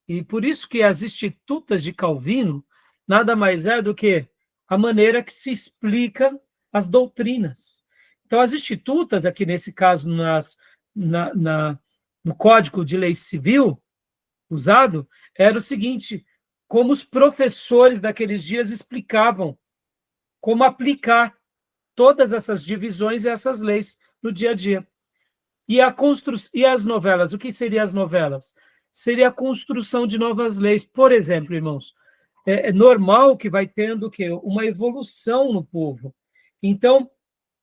E por isso que as institutas de Calvino nada mais é do que a maneira que se explica as doutrinas. Então, as institutas, aqui nesse caso, no Código de Lei Civil usado era o seguinte: como os professores daqueles dias explicavam como aplicar todas essas divisões e essas leis no dia a dia. E as novelas? O que seriam as novelas? Seria a construção de novas leis. Por exemplo, irmãos, é normal que vai tendo o quê? Uma evolução no povo. Então,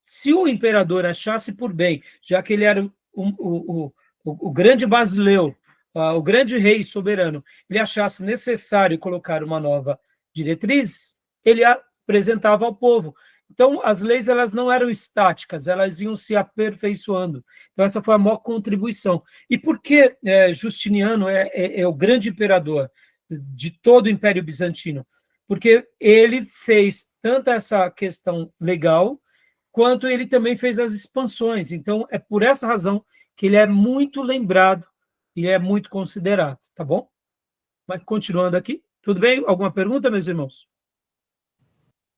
se o imperador achasse por bem, já que ele era o grande basileu, o grande rei soberano, ele achasse necessário colocar uma nova diretriz, ele apresentava ao povo. Então, as leis elas não eram estáticas, elas iam se aperfeiçoando. Então, essa foi a maior contribuição. E por que Justiniano é o grande imperador de todo o Império Bizantino? Porque ele fez tanto essa questão legal, quanto ele também fez as expansões. Então, é por essa razão que ele é muito lembrado e é muito considerado, tá bom? Mas continuando aqui, tudo bem? Alguma pergunta, meus irmãos?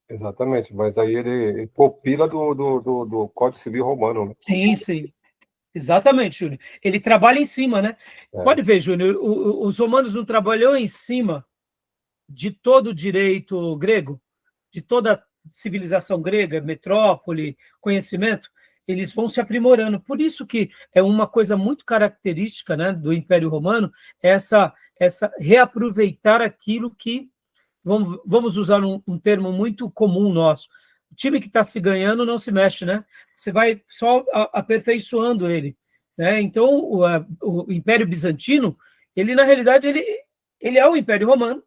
Exatamente, mas aí ele copila do Código Civil Romano, né? Sim, sim. Exatamente, Júnior. Ele trabalha em cima, né? Pode ver, Júnior, os romanos não trabalhou em cima de todo o direito grego, de toda a civilização grega, metrópole, conhecimento, eles vão se aprimorando. Por isso que é uma coisa muito característica, né, do Império Romano, essa reaproveitar aquilo que, vamos usar um termo muito comum nosso, o time que está se ganhando não se mexe, né? Você vai só aperfeiçoando ele, né? Então, o Império Bizantino, ele, na realidade, ele é o Império Romano,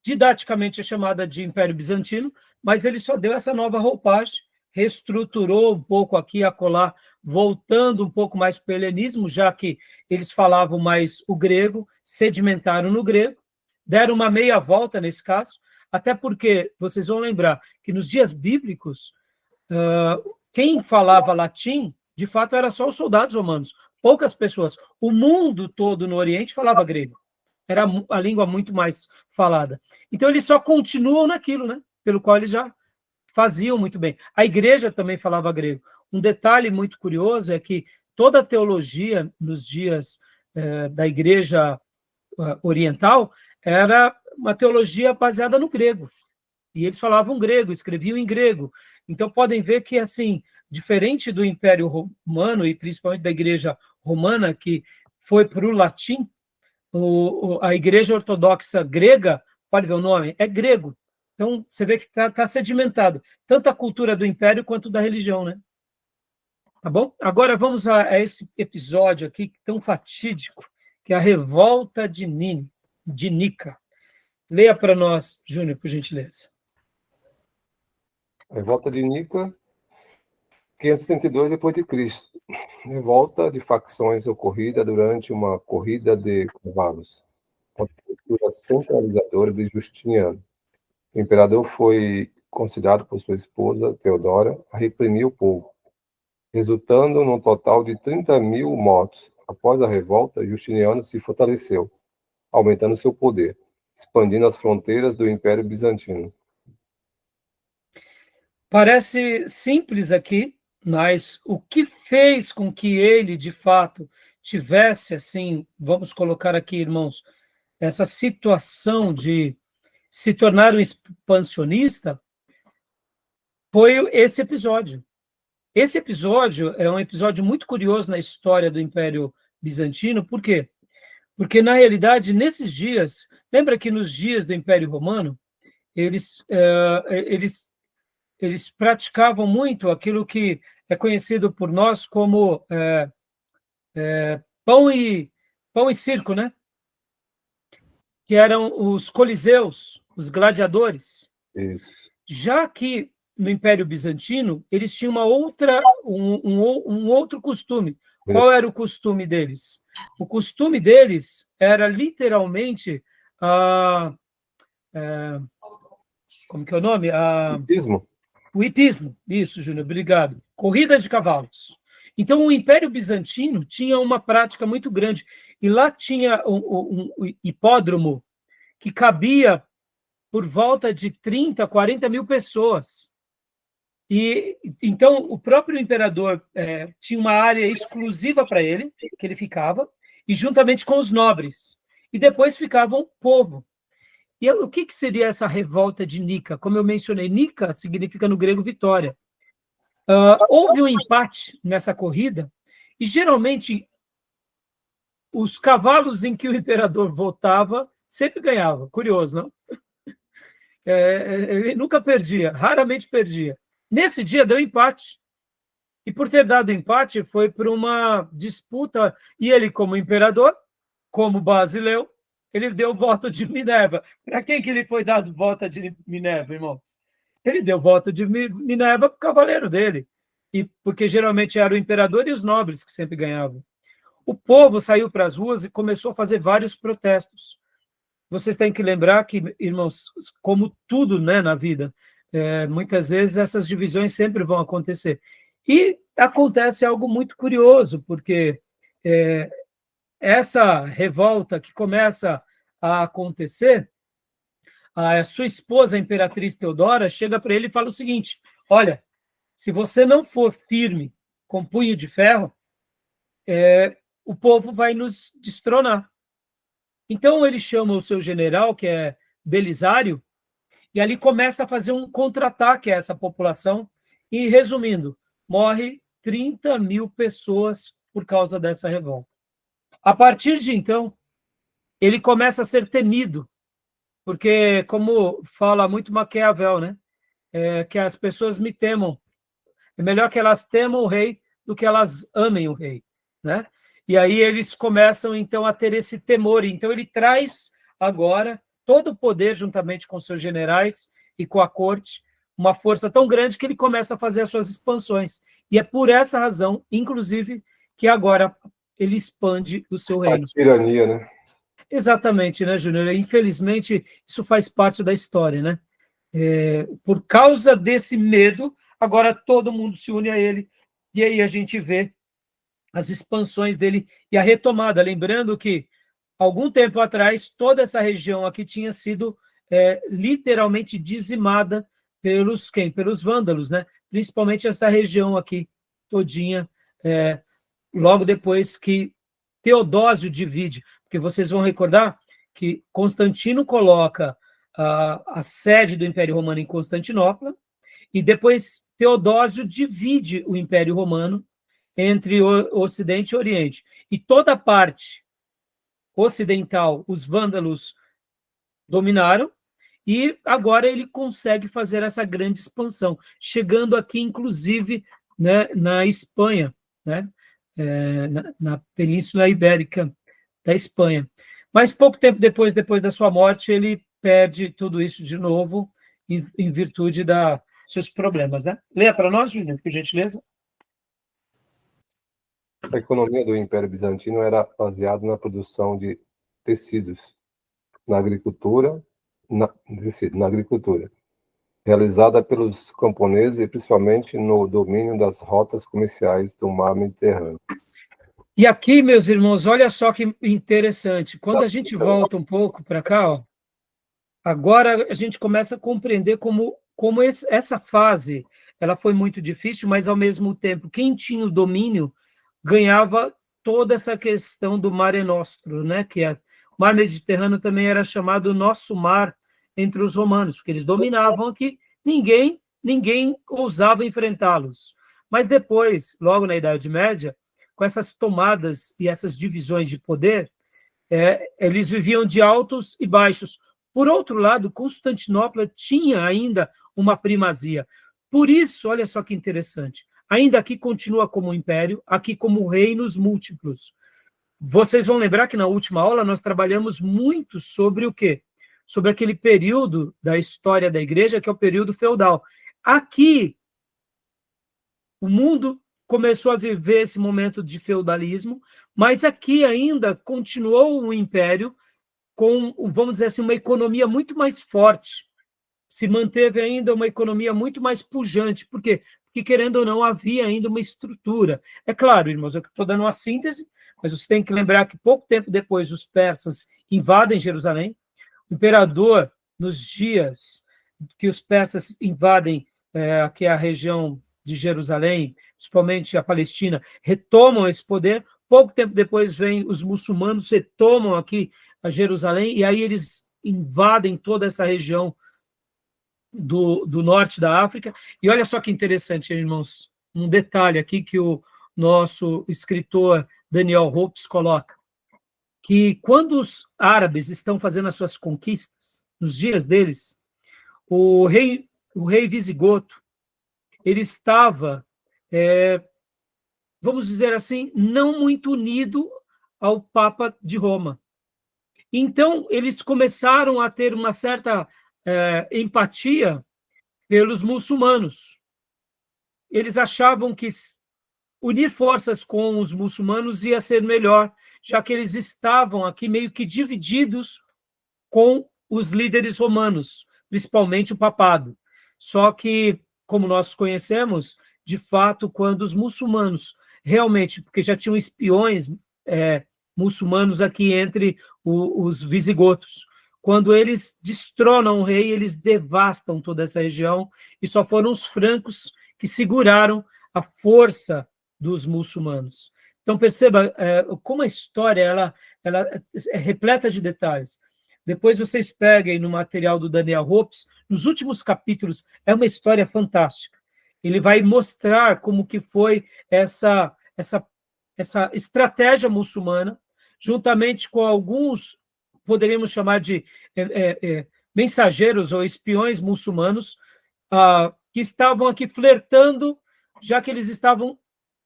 didaticamente é chamada de Império Bizantino, mas ele só deu essa nova roupagem, reestruturou um pouco aqui e acolá, voltando um pouco mais para o helenismo, já que eles falavam mais o grego, sedimentaram no grego, deram uma meia volta nesse caso, até porque vocês vão lembrar que nos dias bíblicos, quem falava latim, de fato, era só os soldados romanos, poucas pessoas. O mundo todo no Oriente falava grego. Era a língua muito mais falada. Então, eles só continuam naquilo, né? Pelo qual eles já faziam muito bem. A igreja também falava grego. Um detalhe muito curioso é que toda a teologia nos dias da igreja oriental era uma teologia baseada no grego. E eles falavam grego, escreviam em grego. Então, podem ver que, assim, diferente do Império Romano e principalmente da igreja romana, que foi para o latim, a igreja ortodoxa grega, pode ver o nome, é grego. Então, você vê que está sedimentado, tanto a cultura do império quanto da religião, né? Tá bom? Agora vamos a esse episódio aqui tão fatídico, que é a revolta de Nica. Leia para nós, Júnior, por gentileza. A revolta de Nica, 532 depois de Cristo. Revolta de facções ocorrida durante uma corrida de cavalos, com a estrutura centralizadora de Justiniano. O imperador foi considerado por sua esposa, Teodora, a reprimir o povo, resultando num total de 30.000 mortos. Após a revolta, Justiniano se fortaleceu, aumentando seu poder, expandindo as fronteiras do Império Bizantino. Parece simples aqui, mas o que fez com que ele, de fato, tivesse, assim, vamos colocar aqui, irmãos, essa situação de se tornar um expansionista, foi esse episódio. Esse episódio é um episódio muito curioso na história do Império Bizantino, por quê? Porque, na realidade, nesses dias, lembra que nos dias do Império Romano, eles praticavam muito aquilo que é conhecido por nós como pão e circo, né? Que eram os coliseus, os gladiadores. Isso. Já que no Império Bizantino, eles tinham um outro costume. Qual era o costume deles? O costume deles era literalmente como que é o nome? Hipismo? O hipismo. Isso, Júnior, obrigado. Corridas de cavalos. Então, o Império Bizantino tinha uma prática muito grande. E lá tinha um hipódromo que cabia por volta de 30, 40 mil pessoas. E então o próprio imperador tinha uma área exclusiva para ele, que ele ficava, e juntamente com os nobres. E depois ficava o povo. E o que seria essa revolta de Nica? Como eu mencionei, Nica significa no grego vitória. Houve um empate nessa corrida, e geralmente os cavalos em que o imperador votava sempre ganhavam. Curioso, não? Ele nunca perdia, raramente perdia. Nesse dia deu empate. E por ter dado empate, foi para uma disputa, e ele, como imperador, como Basileu, ele deu voto de Minerva. Para quem que ele foi dado voto de Minerva, irmãos? Ele deu voto de Minerva para o cavaleiro dele, e porque geralmente era o imperador e os nobres que sempre ganhavam. O povo saiu para as ruas e começou a fazer vários protestos. Vocês têm que lembrar que, irmãos, como tudo, né, na vida, muitas vezes essas divisões sempre vão acontecer. E acontece algo muito curioso, porque essa revolta que começa a acontecer, a sua esposa, a imperatriz Teodora, chega para ele e fala o seguinte: olha, se você não for firme com punho de ferro, o povo vai nos destronar. Então ele chama o seu general, que é Belisário, e ali começa a fazer um contra-ataque a essa população. E, resumindo, morre 30 mil pessoas por causa dessa revolta. A partir de então, ele começa a ser temido, porque, como fala muito Maquiavel, né? Que as pessoas me temam. É melhor que elas temam o rei do que elas amem o rei, né? E aí eles começam, então, a ter esse temor. Então, ele traz agora todo o poder, juntamente com seus generais e com a corte, uma força tão grande que ele começa a fazer as suas expansões. E é por essa razão, inclusive, que agora ele expande o seu reino. A tirania, né? Exatamente, né, Júnior? Infelizmente, isso faz parte da história, né? Por causa desse medo, agora todo mundo se une a ele. E aí a gente vê as expansões dele e a retomada. Lembrando que, algum tempo atrás, toda essa região aqui tinha sido literalmente dizimada pelos quem? Pelos vândalos, né? Principalmente essa região aqui, todinha, logo depois que Teodósio divide, porque vocês vão recordar que Constantino coloca a sede do Império Romano em Constantinopla, e depois Teodósio divide o Império Romano entre o Ocidente e o Oriente. E toda a parte ocidental, os vândalos dominaram, e agora ele consegue fazer essa grande expansão, chegando aqui, inclusive, né, na Espanha, né, na Península Ibérica da Espanha. Mas pouco tempo depois da sua morte, ele perde tudo isso de novo, em virtude dos seus problemas, né? Leia para nós, Júnior, por gentileza. A economia do Império Bizantino era baseada na produção de tecidos, na agricultura, realizada pelos camponeses e principalmente no domínio das rotas comerciais do mar Mediterrâneo. E aqui, meus irmãos, olha só que interessante. Quando a gente volta um pouco para cá, ó, agora a gente começa a compreender como essa fase ela foi muito difícil, mas, ao mesmo tempo, quem tinha o domínio ganhava toda essa questão do Mare Nostrum, né? Que o mar Mediterrâneo também era chamado nosso mar entre os romanos, porque eles dominavam aqui, ninguém ousava enfrentá-los. Mas depois, logo na Idade Média, com essas tomadas e essas divisões de poder, eles viviam de altos e baixos. Por outro lado, Constantinopla tinha ainda uma primazia. Por isso, olha só que interessante, ainda aqui continua como império, aqui como reinos múltiplos. Vocês vão lembrar que na última aula nós trabalhamos muito sobre o quê? Sobre aquele período da história da igreja, que é o período feudal. Aqui, o mundo começou a viver esse momento de feudalismo, mas aqui ainda continuou um império com, vamos dizer assim, uma economia muito mais forte. Se manteve ainda uma economia muito mais pujante. Por quê? Porque, querendo ou não, havia ainda uma estrutura. É claro, irmãos, eu estou dando uma síntese, mas você tem que lembrar que pouco tempo depois os persas invadem Jerusalém. O imperador, nos dias que os persas invadem que é a região de Jerusalém, principalmente a Palestina, retomam esse poder. Pouco tempo depois vem os muçulmanos, retomam aqui a Jerusalém, e aí eles invadem toda essa região do norte da África. E olha só que interessante, irmãos, um detalhe aqui que o nosso escritor Daniel Hopes coloca, que quando os árabes estão fazendo as suas conquistas, nos dias deles, o rei Visigoto, ele estava, vamos dizer assim, não muito unido ao Papa de Roma. Então, eles começaram a ter uma certa empatia pelos muçulmanos. Eles achavam que unir forças com os muçulmanos ia ser melhor, já que eles estavam aqui meio que divididos com os líderes romanos, principalmente o papado. Só que, como nós conhecemos, de fato, quando os muçulmanos realmente, porque já tinham espiões muçulmanos aqui entre os visigotos, quando eles destronam o rei, eles devastam toda essa região, e só foram os francos que seguraram a força dos muçulmanos. Então, perceba como a história ela é repleta de detalhes. Depois vocês peguem no material do Daniel Hopes, nos últimos capítulos, é uma história fantástica. Ele vai mostrar como que foi essa estratégia muçulmana, juntamente com alguns, poderíamos chamar de mensageiros ou espiões muçulmanos, que estavam aqui flertando, já que eles estavam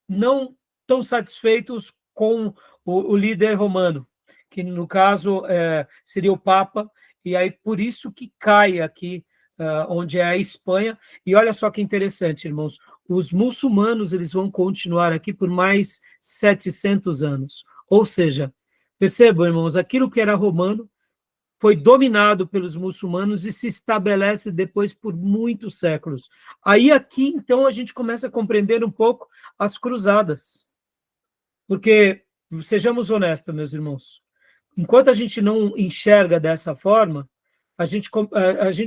não tão satisfeitos com o líder romano, que no caso seria o Papa, e aí por isso que cai aqui, onde é a Espanha. E olha só que interessante, irmãos, os muçulmanos eles vão continuar aqui por mais 700 anos. Ou seja, percebam, irmãos, aquilo que era romano foi dominado pelos muçulmanos e se estabelece depois por muitos séculos. Aí aqui, então, a gente começa a compreender um pouco as cruzadas. Porque, sejamos honestos, meus irmãos, enquanto a gente não enxerga dessa forma, a gente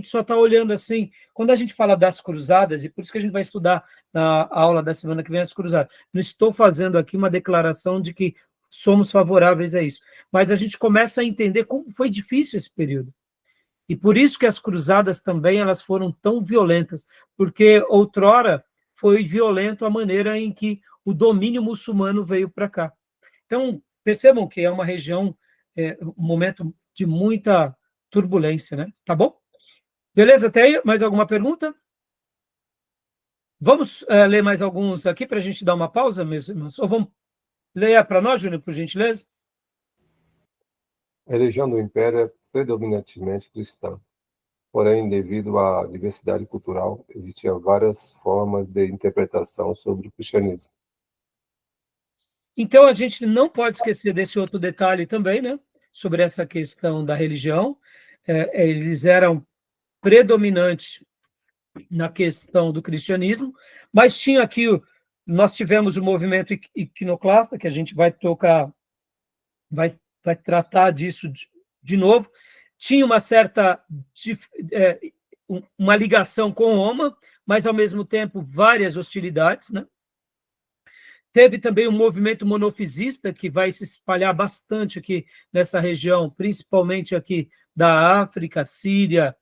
só está olhando assim. Quando a gente fala das cruzadas, e por isso que a gente vai estudar na aula da semana que vem as cruzadas, não estou fazendo aqui uma declaração de que somos favoráveis a isso, mas a gente começa a entender como foi difícil esse período. E por isso que as cruzadas também elas foram tão violentas, porque outrora foi violento a maneira em que o domínio muçulmano veio para cá. Então, percebam que é uma região, um momento de muita turbulência, né? Tá bom? Beleza, até aí? Mais alguma pergunta? Vamos ler mais alguns aqui para a gente dar uma pausa, meus irmãos? Ou vamos ler para nós, Júnior, por gentileza? A religião do Império é predominantemente cristã. Porém, devido à diversidade cultural, existiam várias formas de interpretação sobre o cristianismo. Então, a gente não pode esquecer desse outro detalhe também, né? Sobre essa questão da religião. Eles eram predominantes na questão do cristianismo, mas tinha aqui, nós tivemos o movimento iconoclasta, que a gente vai tocar, vai tratar disso de novo. Tinha uma certa uma ligação com Roma, mas ao mesmo tempo várias hostilidades, né? Teve também um movimento monofisista que vai se espalhar bastante aqui nessa região, principalmente aqui da África, Síria,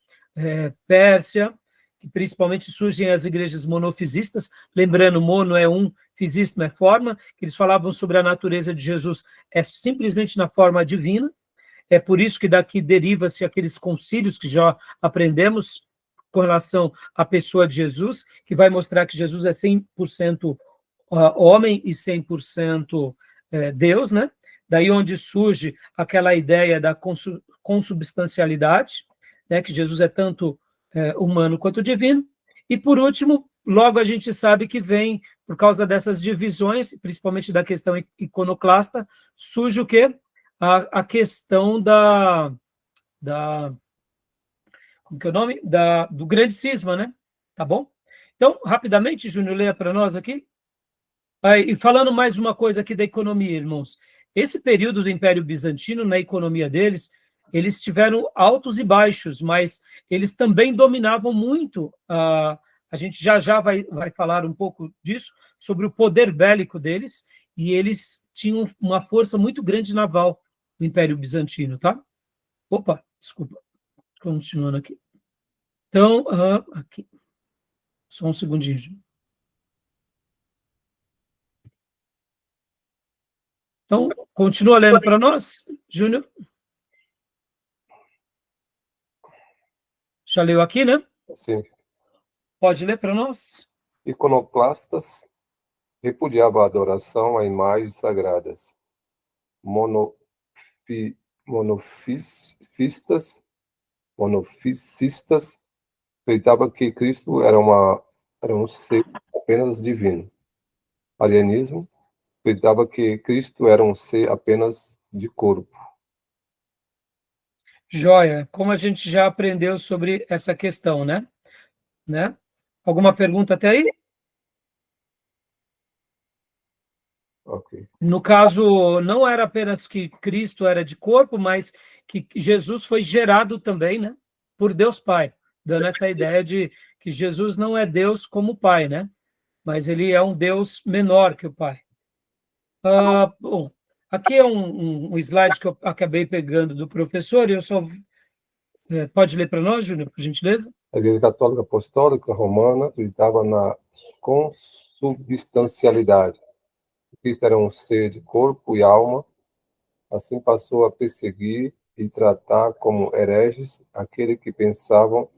Pérsia, que principalmente surgem as igrejas monofisistas. Lembrando, mono é um, fisismo é forma, que eles falavam sobre a natureza de Jesus, é simplesmente na forma divina. É por isso que daqui deriva-se aqueles concílios que já aprendemos com relação à pessoa de Jesus, que vai mostrar que Jesus é 100% homem e 100% Deus, né? Daí onde surge aquela ideia da consubstancialidade, né? Que Jesus é tanto humano quanto divino. E, por último, logo a gente sabe que vem, por causa dessas divisões, principalmente da questão iconoclasta, surge o quê? A questão como que é o nome? Do grande cisma, né? Tá bom? Então, rapidamente, Júnior, leia para nós aqui. E falando mais uma coisa aqui da economia, irmãos. Esse período do Império Bizantino, na economia deles, eles tiveram altos e baixos, mas eles também dominavam muito A gente já vai falar um pouco disso, sobre o poder bélico deles, e eles tinham uma força muito grande naval no Império Bizantino, tá? Opa, desculpa. Continuando aqui. Então, aqui. Só um segundinho, gente. Então, continua lendo para nós, Júnior. Já leu aqui, né? Sim. Pode ler para nós? Iconoclastas repudiava a adoração a imagens sagradas. Monoficistas acreditava que Cristo era um ser apenas divino. Arianismo acreditava que Cristo era um ser apenas de corpo. Joia, como a gente já aprendeu sobre essa questão, né? Alguma pergunta até aí? Ok. No caso, não era apenas que Cristo era de corpo, mas que Jesus foi gerado também, né? Por Deus Pai, dando essa ideia de que Jesus não é Deus como o Pai, né? Mas ele é um Deus menor que o Pai. Bom, aqui é um slide que eu acabei pegando do professor, e eu só... pode ler para nós, Júnior, por gentileza? A Igreja Católica Apostólica Romana acreditava na consubstancialidade. Cristo era um ser de corpo e alma, assim passou a perseguir e tratar como hereges aqueles que pensavam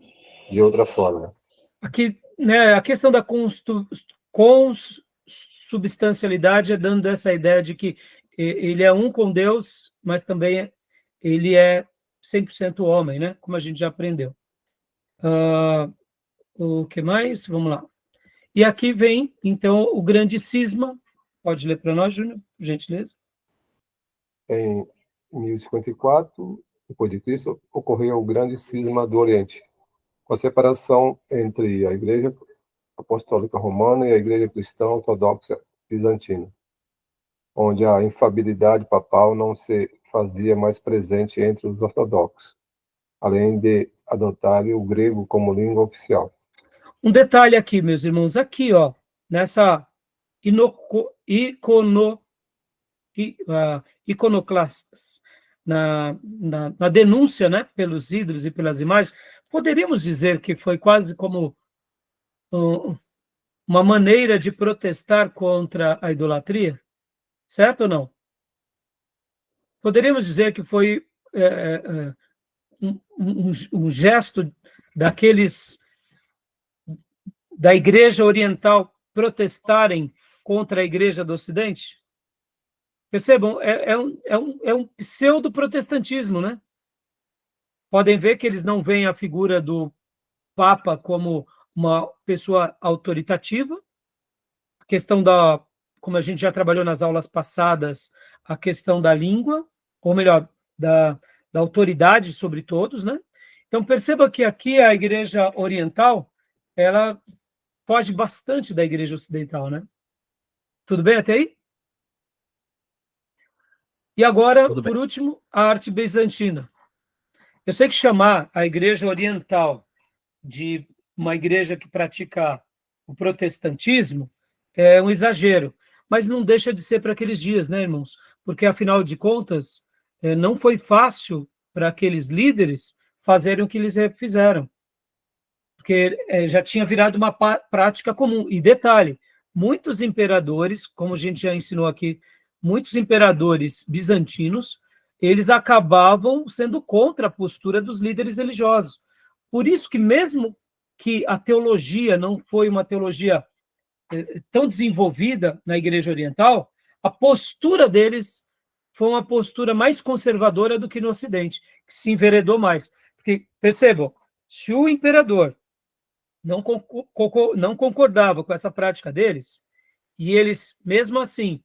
de outra forma. Aqui, né, a questão da consubstancialidade é dando essa ideia de que ele é um com Deus, mas também ele é 100% homem, né? Como a gente já aprendeu. O que mais? Vamos lá. E aqui vem, então, o grande cisma. Pode ler para nós, Júnior, por gentileza? Em 1054, depois de Cristo, ocorreu o grande cisma do Oriente, com a separação entre a Igreja Apostólica Romana e a Igreja Cristã Ortodoxa Bizantina, onde a infabilidade papal não se fazia mais presente entre os ortodoxos, além de adotarem o grego como língua oficial. Um detalhe aqui, meus irmãos, aqui, ó, nessa iconoclastas, na denúncia, né, pelos ídolos e pelas imagens, poderíamos dizer que foi quase como uma maneira de protestar contra a idolatria? Certo ou não? Poderíamos dizer que foi um gesto daqueles da Igreja Oriental protestarem contra a Igreja do Ocidente? Percebam, é um pseudo-protestantismo, né? Podem ver que eles não veem a figura do Papa como uma pessoa autoritativa. A questão como a gente já trabalhou nas aulas passadas, a questão da língua, ou melhor, da autoridade sobre todos, né? Então, perceba que aqui a Igreja Oriental, ela foge bastante da Igreja Ocidental, né? Tudo bem até aí? E agora, por último, a arte bizantina. Eu sei que chamar a Igreja Oriental de uma igreja que pratica o protestantismo é um exagero, mas não deixa de ser para aqueles dias, né, irmãos? Porque, afinal de contas, não foi fácil para aqueles líderes fazerem o que eles fizeram, porque já tinha virado uma prática comum. E detalhe, muitos imperadores, como a gente já ensinou aqui, muitos imperadores bizantinos, eles acabavam sendo contra a postura dos líderes religiosos. Por isso que, mesmo que a teologia não foi uma teologia tão desenvolvida na Igreja Oriental, a postura deles foi uma postura mais conservadora do que no Ocidente, que se enveredou mais. Porque, percebam, se o imperador não concordava com essa prática deles, e eles, mesmo assim,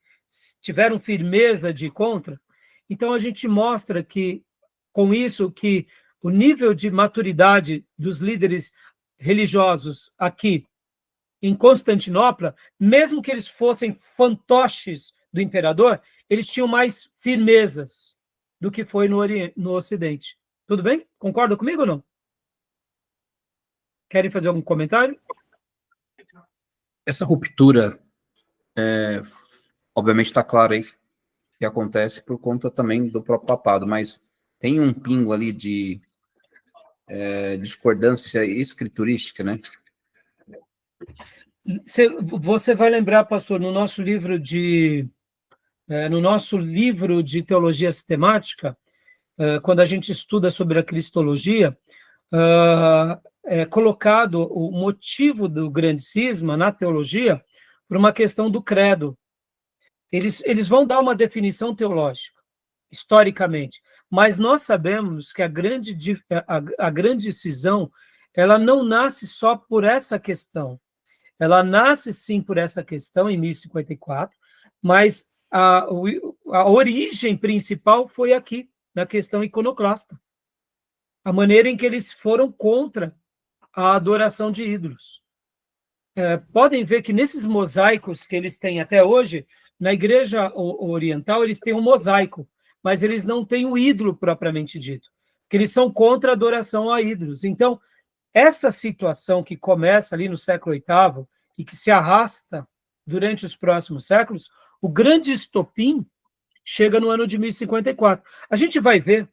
tiveram firmeza de ir contra, então a gente mostra que, com isso, que o nível de maturidade dos líderes religiosos aqui em Constantinopla, mesmo que eles fossem fantoches do imperador, eles tinham mais firmezas do que foi no Ocidente. Tudo bem? Concorda comigo ou não? Querem fazer algum comentário? essa ruptura, obviamente está claro aí que acontece por conta também do próprio papado, mas tem um pingo ali de discordância escriturística, né? Você vai lembrar, pastor, no nosso livro de teologia sistemática, quando a gente estuda sobre a cristologia, é colocado o motivo do grande cisma na teologia por uma questão do credo. Eles vão dar uma definição teológica, historicamente, mas nós sabemos que a grande cisão, ela não nasce só por essa questão. Ela nasce, sim, por essa questão, em 1054, mas a origem principal foi aqui, na questão iconoclasta. A maneira em que eles foram contra a adoração de ídolos. Podem ver que nesses mosaicos que eles têm até hoje, na Igreja Oriental, eles têm um mosaico, mas eles não têm o ídolo propriamente dito, porque eles são contra a adoração a ídolos. Então, essa situação que começa ali no século VIII e que se arrasta durante os próximos séculos, o grande estopim chega no ano de 1054. A gente vai ver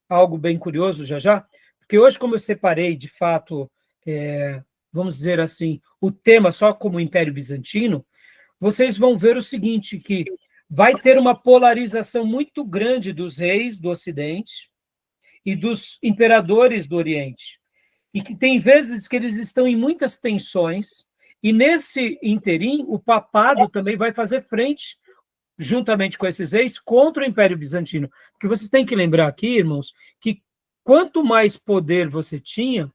algo bem curioso já, porque hoje, como eu separei, de fato, vamos dizer assim, o tema só como Império Bizantino, vocês vão ver o seguinte, que vai ter uma polarização muito grande dos reis do Ocidente e dos imperadores do Oriente, e que tem vezes que eles estão em muitas tensões, e nesse interim, o papado também vai fazer frente, juntamente com esses reis, contra o Império Bizantino. Porque vocês têm que lembrar aqui, irmãos, que quanto mais poder você tinha,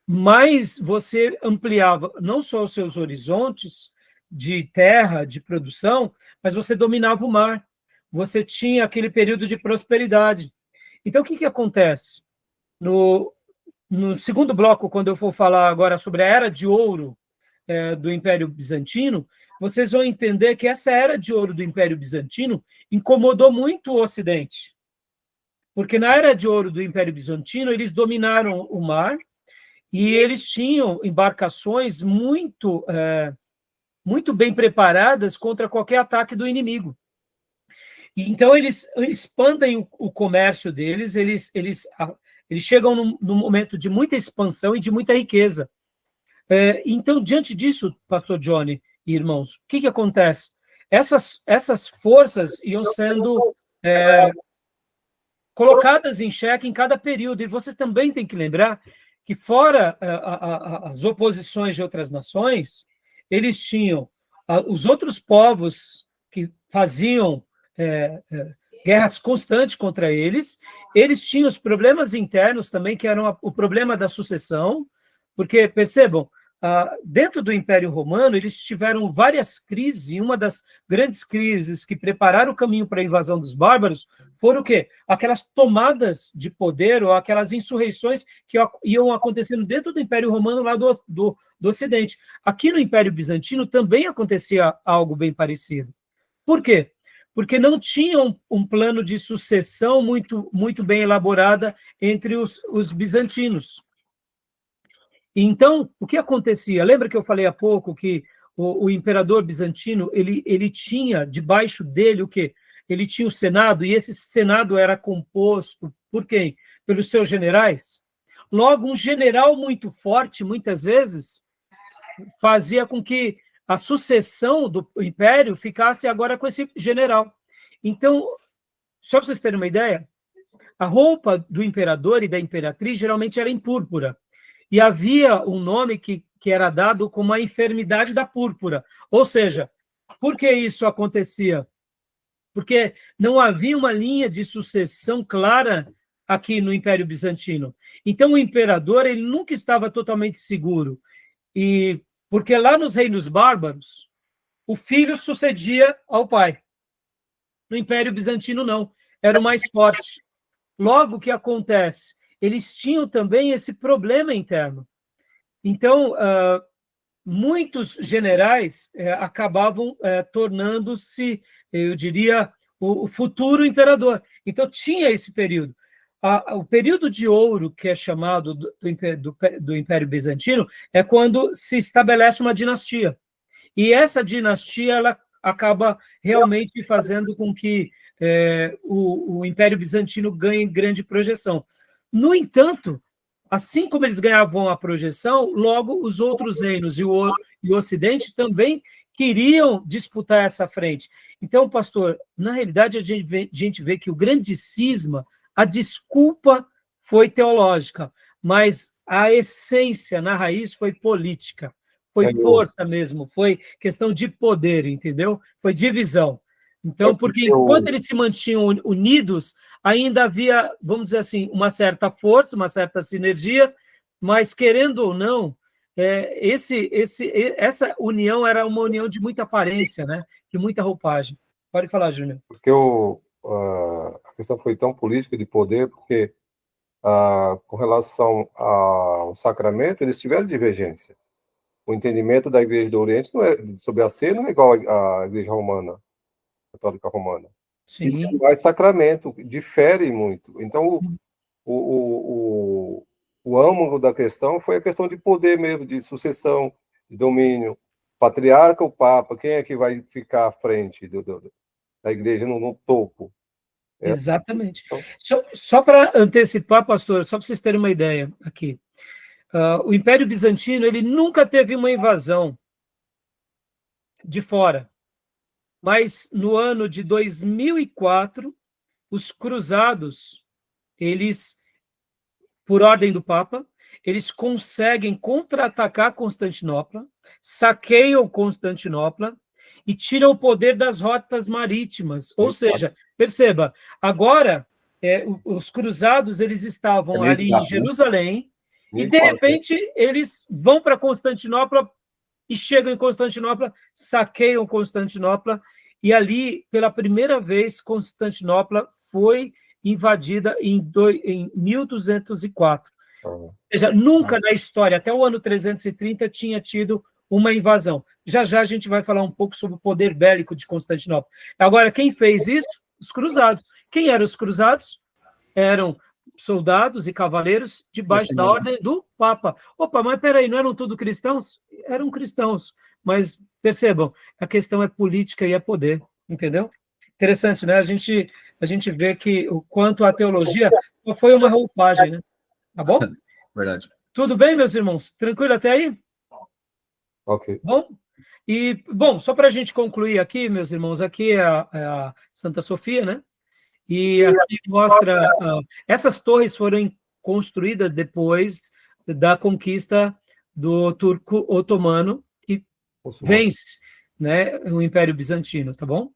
mais você ampliava não só os seus horizontes de terra, de produção, mas você dominava o mar. Você tinha aquele período de prosperidade. Então, o que acontece? No segundo bloco, quando eu for falar agora sobre a Era de Ouro do Império Bizantino, vocês vão entender que essa Era de Ouro do Império Bizantino incomodou muito o Ocidente. Porque na Era de Ouro do Império Bizantino, eles dominaram o mar e eles tinham embarcações muito bem preparadas contra qualquer ataque do inimigo. Então, eles expandem o comércio deles, eles chegam num momento de muita expansão e de muita riqueza. Então, diante disso, pastor Johnny e irmãos, o que acontece? Essas forças iam sendo colocadas em xeque em cada período, e vocês também têm que lembrar que, fora as oposições de outras nações, eles tinham os outros povos que faziam guerras constantes contra eles tinham os problemas internos também, que eram o problema da sucessão, porque, percebam, dentro do Império Romano, eles tiveram várias crises, e uma das grandes crises que prepararam o caminho para a invasão dos bárbaros foram o quê? Aquelas tomadas de poder ou aquelas insurreições que iam acontecendo dentro do Império Romano lá do Ocidente. Aqui no Império Bizantino também acontecia algo bem parecido. Por quê? Porque não tinham um plano de sucessão muito bem elaborada entre os bizantinos. Então, o que acontecia? Lembra que eu falei há pouco que o imperador bizantino, ele tinha debaixo dele o quê? Ele tinha o Senado, e esse Senado era composto por quem? Pelos seus generais. Logo, um general muito forte, muitas vezes, fazia com que a sucessão do império ficasse agora com esse general. Então, só para vocês terem uma ideia, a roupa do imperador e da imperatriz geralmente era em púrpura. E havia um nome que era dado como a enfermidade da púrpura. Ou seja, por que isso acontecia? Porque não havia uma linha de sucessão clara aqui no Império Bizantino. Então, o imperador ele nunca estava totalmente seguro. E porque lá nos reinos bárbaros, o filho sucedia ao pai. No Império Bizantino, não. Era o mais forte. Logo, o que acontece? Eles tinham também esse problema interno. Então, muitos generais acabavam tornando-se, eu diria, o futuro imperador. Então, tinha esse período. O período de ouro, que é chamado do Império Bizantino, é quando se estabelece uma dinastia. E essa dinastia ela acaba realmente fazendo com que o Império Bizantino ganhe grande projeção. No entanto, assim como eles ganhavam a projeção, logo os outros reinos e o Ocidente também queriam disputar essa frente. Então, pastor, na realidade, a gente vê que o grande cisma, a desculpa foi teológica, mas a essência, na raiz, foi política. Foi força mesmo, foi questão de poder, entendeu? Foi divisão. Então, porque enquanto eles se mantinham unidos, ainda havia, vamos dizer assim, uma certa força, uma certa sinergia, mas, querendo ou não, essa união era uma união de muita aparência, né? De muita roupagem. Pode falar, Júnior. Porque a questão foi tão política de poder, porque com relação ao sacramento, eles tiveram divergência. O entendimento da Igreja do Oriente sobre a ceia não é igual à Igreja Romana, Católica Romana. Sim. E mais sacramento, difere muito. Então, o âmago da questão foi a questão de poder mesmo, de sucessão, de domínio. Patriarca ou Papa, quem é que vai ficar à frente da Igreja no topo? Exatamente. Só para antecipar, pastor, só para vocês terem uma ideia aqui. O Império Bizantino ele nunca teve uma invasão de fora, mas no ano de 2004, os cruzados, eles, por ordem do Papa, eles conseguem contra-atacar Constantinopla, saqueiam Constantinopla e tiram o poder das rotas marítimas. Ou seja, perceba, agora os cruzados eles estavam ali em Jerusalém, e, de repente, eles vão para Constantinopla e chegam em Constantinopla, saqueiam Constantinopla, e ali, pela primeira vez, Constantinopla foi invadida em 1204. Ou seja, nunca na história, até o ano 330, tinha tido uma invasão. Já já a gente vai falar um pouco sobre o poder bélico de Constantinopla. Agora, quem fez isso? Os cruzados. Quem eram os cruzados? Eram soldados e cavaleiros debaixo da ordem do Papa. Opa, mas peraí, não eram tudo cristãos? Eram cristãos, mas percebam, a questão é política e é poder, entendeu? Interessante, né? A gente vê que o quanto a teologia foi uma roupagem, né? Tá bom? Verdade. Tudo bem, meus irmãos? Tranquilo até aí? Ok. Bom, só para a gente concluir aqui, meus irmãos, aqui é a Santa Sofia, né? E aqui mostra... essas torres foram construídas depois da conquista do turco otomano, que vence, né, o Império Bizantino, tá bom?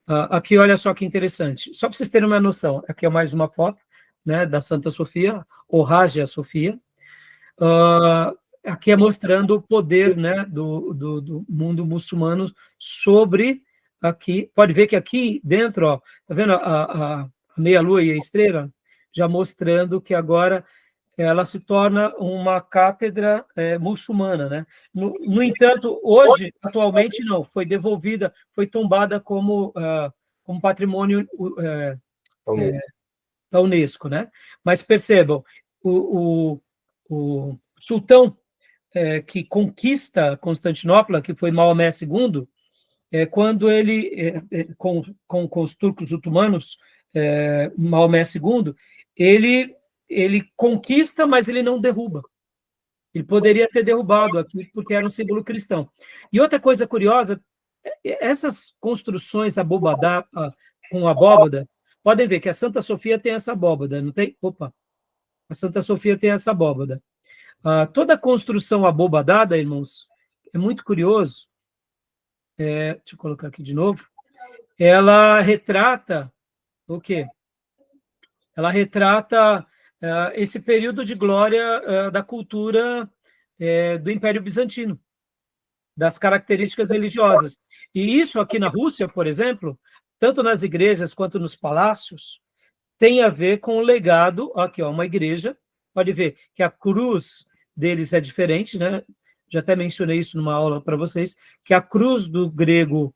Aqui, olha só que interessante. Só para vocês terem uma noção, aqui é mais uma foto, né, da Santa Sofia, ou Hagia Sofia. Aqui é mostrando o poder, né, do mundo muçulmano sobre... Aqui, pode ver que aqui dentro, ó, tá vendo a meia-lua e a estrela? Já mostrando que agora ela se torna uma cátedra muçulmana, né? No entanto, hoje, atualmente, não, foi devolvida, foi tombada como patrimônio da Unesco, né? Mas percebam, o sultão que conquista Constantinopla, que foi Maomé II, quando ele, com os turcos otomanos, Maomé II, ele conquista, mas ele não derruba. Ele poderia ter derrubado aqui, porque era um símbolo cristão. E outra coisa curiosa, essas construções com abóbadas, podem ver que a Santa Sofia tem essa abóbada, não tem? Opa! A Santa Sofia tem essa abóbada. Toda construção abobadada, irmãos, é muito curioso. Deixa eu colocar aqui de novo. Ela retrata o quê? Ela retrata esse período de glória da cultura do Império Bizantino, das características religiosas. E isso aqui na Rússia, por exemplo, tanto nas igrejas quanto nos palácios, tem a ver com o legado. Aqui, ó, uma igreja, pode ver que a cruz deles é diferente, né? Já até mencionei isso numa aula para vocês, que a cruz do grego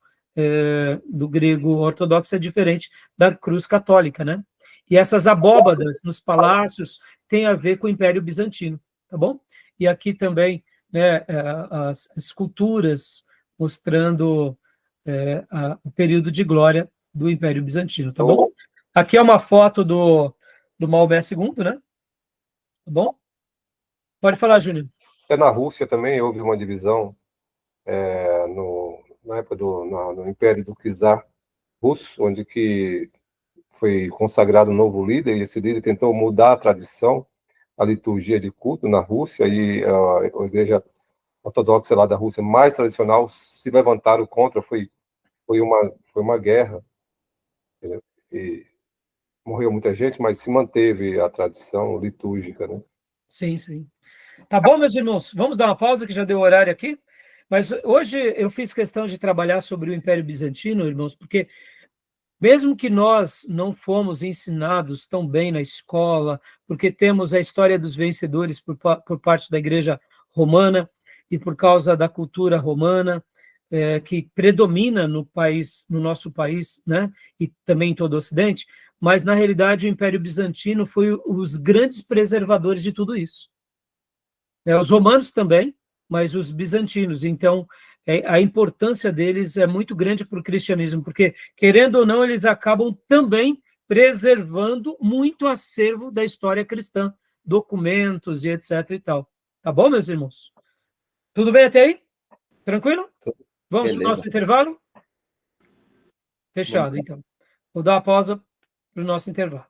ortodoxo é diferente da cruz católica, né? E essas abóbadas nos palácios têm a ver com o Império Bizantino, tá bom? E aqui também, né, as esculturas mostrando o período de glória do Império Bizantino, tá bom? Aqui é uma foto do Maomé II, né? Tá bom? Pode falar, Júnior. Até na Rússia também houve uma divisão na época no Império do Czar russo, onde que foi consagrado um novo líder, e esse líder tentou mudar a tradição, a liturgia de culto na Rússia, e a igreja ortodoxa lá da Rússia mais tradicional se levantaram contra, foi uma guerra, entendeu? E morreu muita gente, mas se manteve a tradição litúrgica, né? Sim, sim. Tá bom, meus irmãos? Vamos dar uma pausa, que já deu horário aqui. Mas hoje eu fiz questão de trabalhar sobre o Império Bizantino, irmãos, porque mesmo que nós não fomos ensinados tão bem na escola, porque temos a história dos vencedores por parte da Igreja Romana e por causa da cultura romana, que predomina no nosso país, né, e também em todo o Ocidente, mas, na realidade, o Império Bizantino foi os grandes preservadores de tudo isso. Os romanos também, mas os bizantinos. Então, a importância deles é muito grande para o cristianismo, porque, querendo ou não, eles acabam também preservando muito acervo da história cristã, documentos e etc. e tal. Tá bom, meus irmãos? Tudo bem até aí? Tranquilo? Vamos para o nosso intervalo? Fechado, então. Vou dar uma pausa para o nosso intervalo.